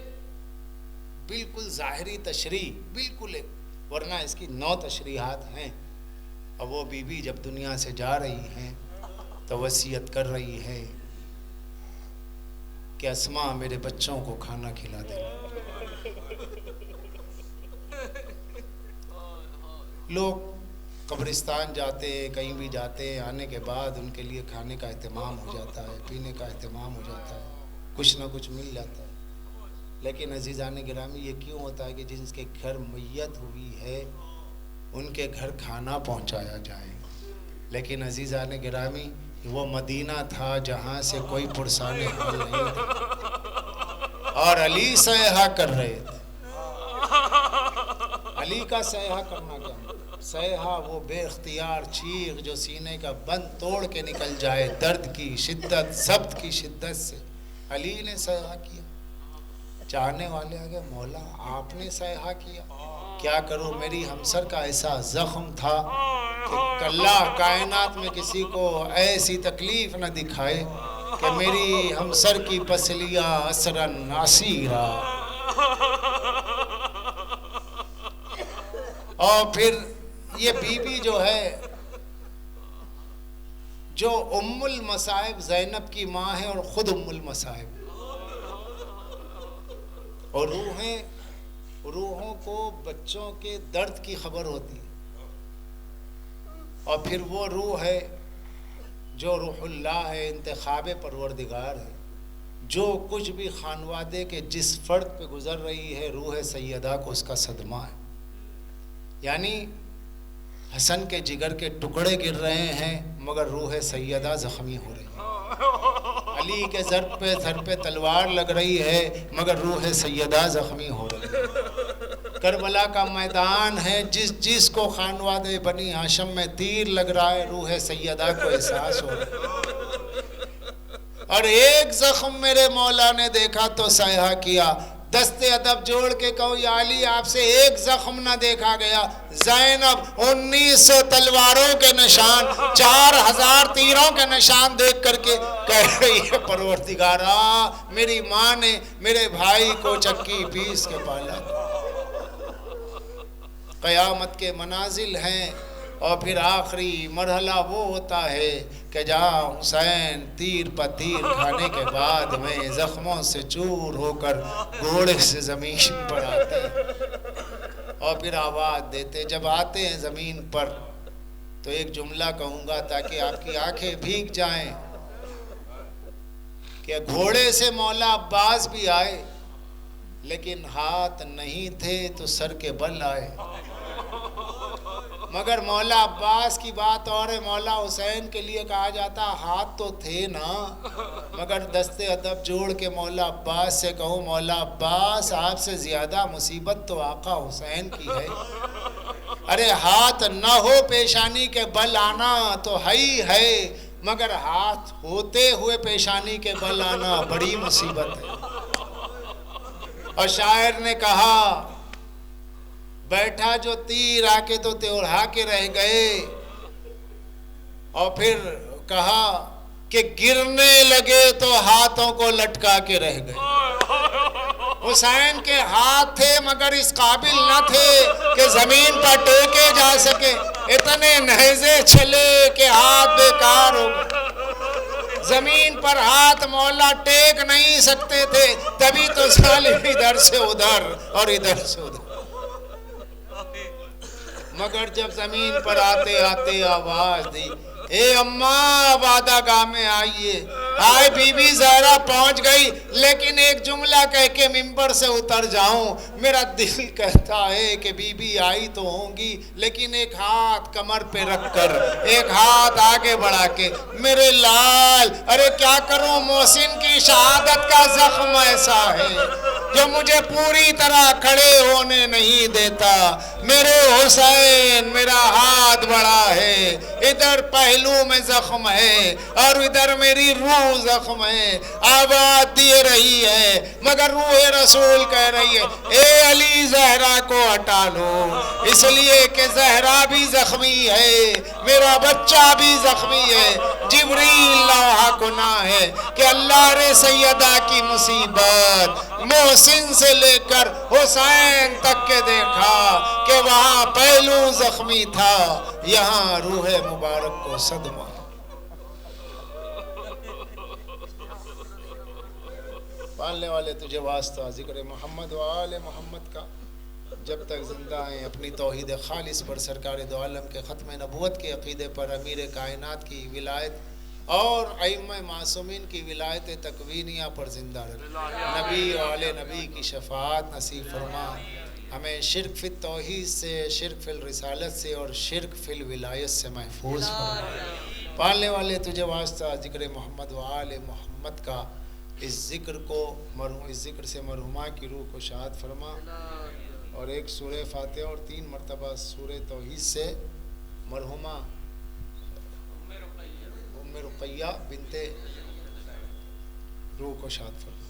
بالکل ظاہری تشریح بالکل ایک، ورنہ اس کی 9 تشریحات ہیں۔ اور وہ بی بی جب دنیا سے جا رہی ہیں تو وصیت کر رہی ہے کہ اسماء میرے بچوں کو کھانا کھلا دے۔ لوگ قبرستان جاتے، کہیں بھی جاتے، آنے کے بعد ان کے لیے کھانے کا اہتمام ہو جاتا ہے، پینے کا اہتمام ہو جاتا ہے، کچھ نہ کچھ مل جاتا ہے۔ لیکن عزیزان گرامی یہ کیوں ہوتا ہے کہ جن کے گھر میت ہوئی ہے ان کے گھر کھانا پہنچایا جائے؟ لیکن عزیزان گرامی وہ مدینہ تھا جہاں سے کوئی پرسان حال نہیں تھا، اور علی سیاح کر رہے تھے۔ علی کا سیاح کرنا کیا؟ سیاح وہ بے اختیار چیخ جو سینے کا بند توڑ کے نکل جائے، درد کی شدت، ضبط کی شدت سے۔ علی نے سیاح کیا، چاہنے والے آگے مولا آپ نے سیاح کیا، کیا کروں، میری ہمسر کا ایسا زخم تھا کہ اللہ کائنات میں کسی کو ایسی تکلیف نہ دکھائے کہ میری ہمسر کی پسلیاں اثرن اسیرا۔ اور پھر یہ بی بی جو ہے، جو ام المصائب زینب کی ماں ہے اور خود ام المصائب، اور روحوں کو بچوں کے درد کی خبر ہوتی ہے۔ اور پھر وہ روح ہے جو روح اللہ ہے، انتخاب پروردگار ہے، جو کچھ بھی خانوادے کے جس فرد پہ گزر رہی ہے، روح سیدہ کو اس کا صدمہ ہے۔ یعنی حسن کے جگر کے ٹکڑے گر رہے ہیں مگر روح سیدہ زخمی ہو رہی ہے، علی کے سر پہ تلوار لگ رہی ہے مگر روح سیدہ زخمی ہو رہی ہے۔ کربلا کا میدان ہے، جس کو خانوادے بنی ہاشم میں تیر لگ رہا ہے، روح سیدہ کو احساس ہو رہا ہے۔ اور ایک زخم میرے مولا نے دیکھا تو سیاح کیا، دست ادب جوڑ کے کہو یا علی آپ سے ایک زخم نہ دیکھا گیا۔ زینب 1900 تلواروں کے نشان، 4000 تیروں کے نشان دیکھ کر کے کہہ رہی ہے پروردگارا میری ماں نے میرے بھائی کو چکی پیس کے پالا۔ قیامت کے منازل ہیں، اور پھر آخری مرحلہ وہ ہوتا ہے کہ جہاں حسین تیر پہ تیر کھانے کے بعد میں زخموں سے چور ہو کر گھوڑے سے زمین پر آتے ہیں اور پھر آواز دیتے۔ جب آتے ہیں زمین پر تو ایک جملہ کہوں گا تاکہ آپ کی آنکھیں بھیگ جائیں کہ گھوڑے سے مولا عباس بھی آئے لیکن ہاتھ نہیں تھے تو سر کے بل آئے، مگر مولا عباس کی بات اور ہے۔ مولا حسین کے لیے کہا جاتا ہاتھ تو تھے نا، مگر دست ادب جوڑ کے مولا عباس سے کہو مولا عباس آپ سے زیادہ مصیبت تو آقا حسین کی ہے۔ ارے ہاتھ نہ ہو پیشانی کے بل آنا تو ہے، مگر ہاتھ ہوتے ہوئے پیشانی کے بل آنا بڑی مصیبت ہے۔ اور شاعر نے کہا بیٹھا جو تیر آ کے تو تیوڑا کے رہ گئے، اور پھر کہا کہ گرنے لگے تو ہاتھوں کو لٹکا کے رہ گئے۔ حسین کے ہاتھ تھے مگر اس قابل نہ تھے کہ زمین پر ٹیکے جا سکے، اتنے نہزے چلے کہ ہاتھ بیکار ہو گئے، زمین پر ہاتھ مولا ٹیک نہیں سکتے تھے، تبھی تو ظالم ادھر سے ادھر اور ادھر سے ادھر، مگر جب زمین پر آتے آتے آواز دی، اے اماں وعدہ گاہ میں آئیے، آئے بی بی زہرا پہنچ گئی، لیکن ایک جملہ کہہ کے ممبر سے اتر جاؤں، میرا دل کہتا ہے کہ بی بی آئی تو ہوں گی، لیکن ایک ہاتھ کمر پہ رکھ کر، ایک ہاتھ آگے بڑھا کے، میرے لال، ارے کیا کروں، محسن کی شہادت کا زخم ایسا ہے جو مجھے پوری طرح کھڑے ہونے نہیں دیتا، میرے حسین میرا ہاتھ بڑا ہے، ادھر پہلو میں زخم ہے اور ادھر میری روح زخم ہے، آواز دیے رہی ہے مگر روح رسول کہہ رہی ہے اے علی زہرا کو ہٹا لو، اس لیے کہ زہرا بھی زخمی ہے، میرا بچہ بھی زخمی ہے، جبریل لوحہ گناہ ہے کہ اللہ رے سیدہ کی مصیبت محسن سے لے کر حسین تک کے دیکھا کہ وہاں پہلو زخمی تھا، یہاں روح مبارک کو صدمہ۔ پالنے والے تجھے واسطہ ذکر محمد و آل محمد کا، جب تک زندہ ہیں اپنی توحید خالص پر، سرکار دو عالم کے ختم نبوت کے عقیدے پر، امیر کائنات کی ولایت اور ائمہ معصومین کی ولایت تکوینیہ پر زندہ رکھ، نبی و آل نبی کی شفاعت نصیب فرما، ہمیں شرک فی التوحید سے، شرک فی الرسالت سے اور شرک فی الولایت سے محفوظ فرما۔ پالنے والے تجھے واسطہ ذکر محمد و آل محمد کا، اس ذکر سے مرحومہ کی روح کو شاد فرما، اور ایک سورہ فاتحہ اور 3 مرتبہ سورہ توحید سے مرحومہ ام رقیہ بنت روح کو شاد فرما۔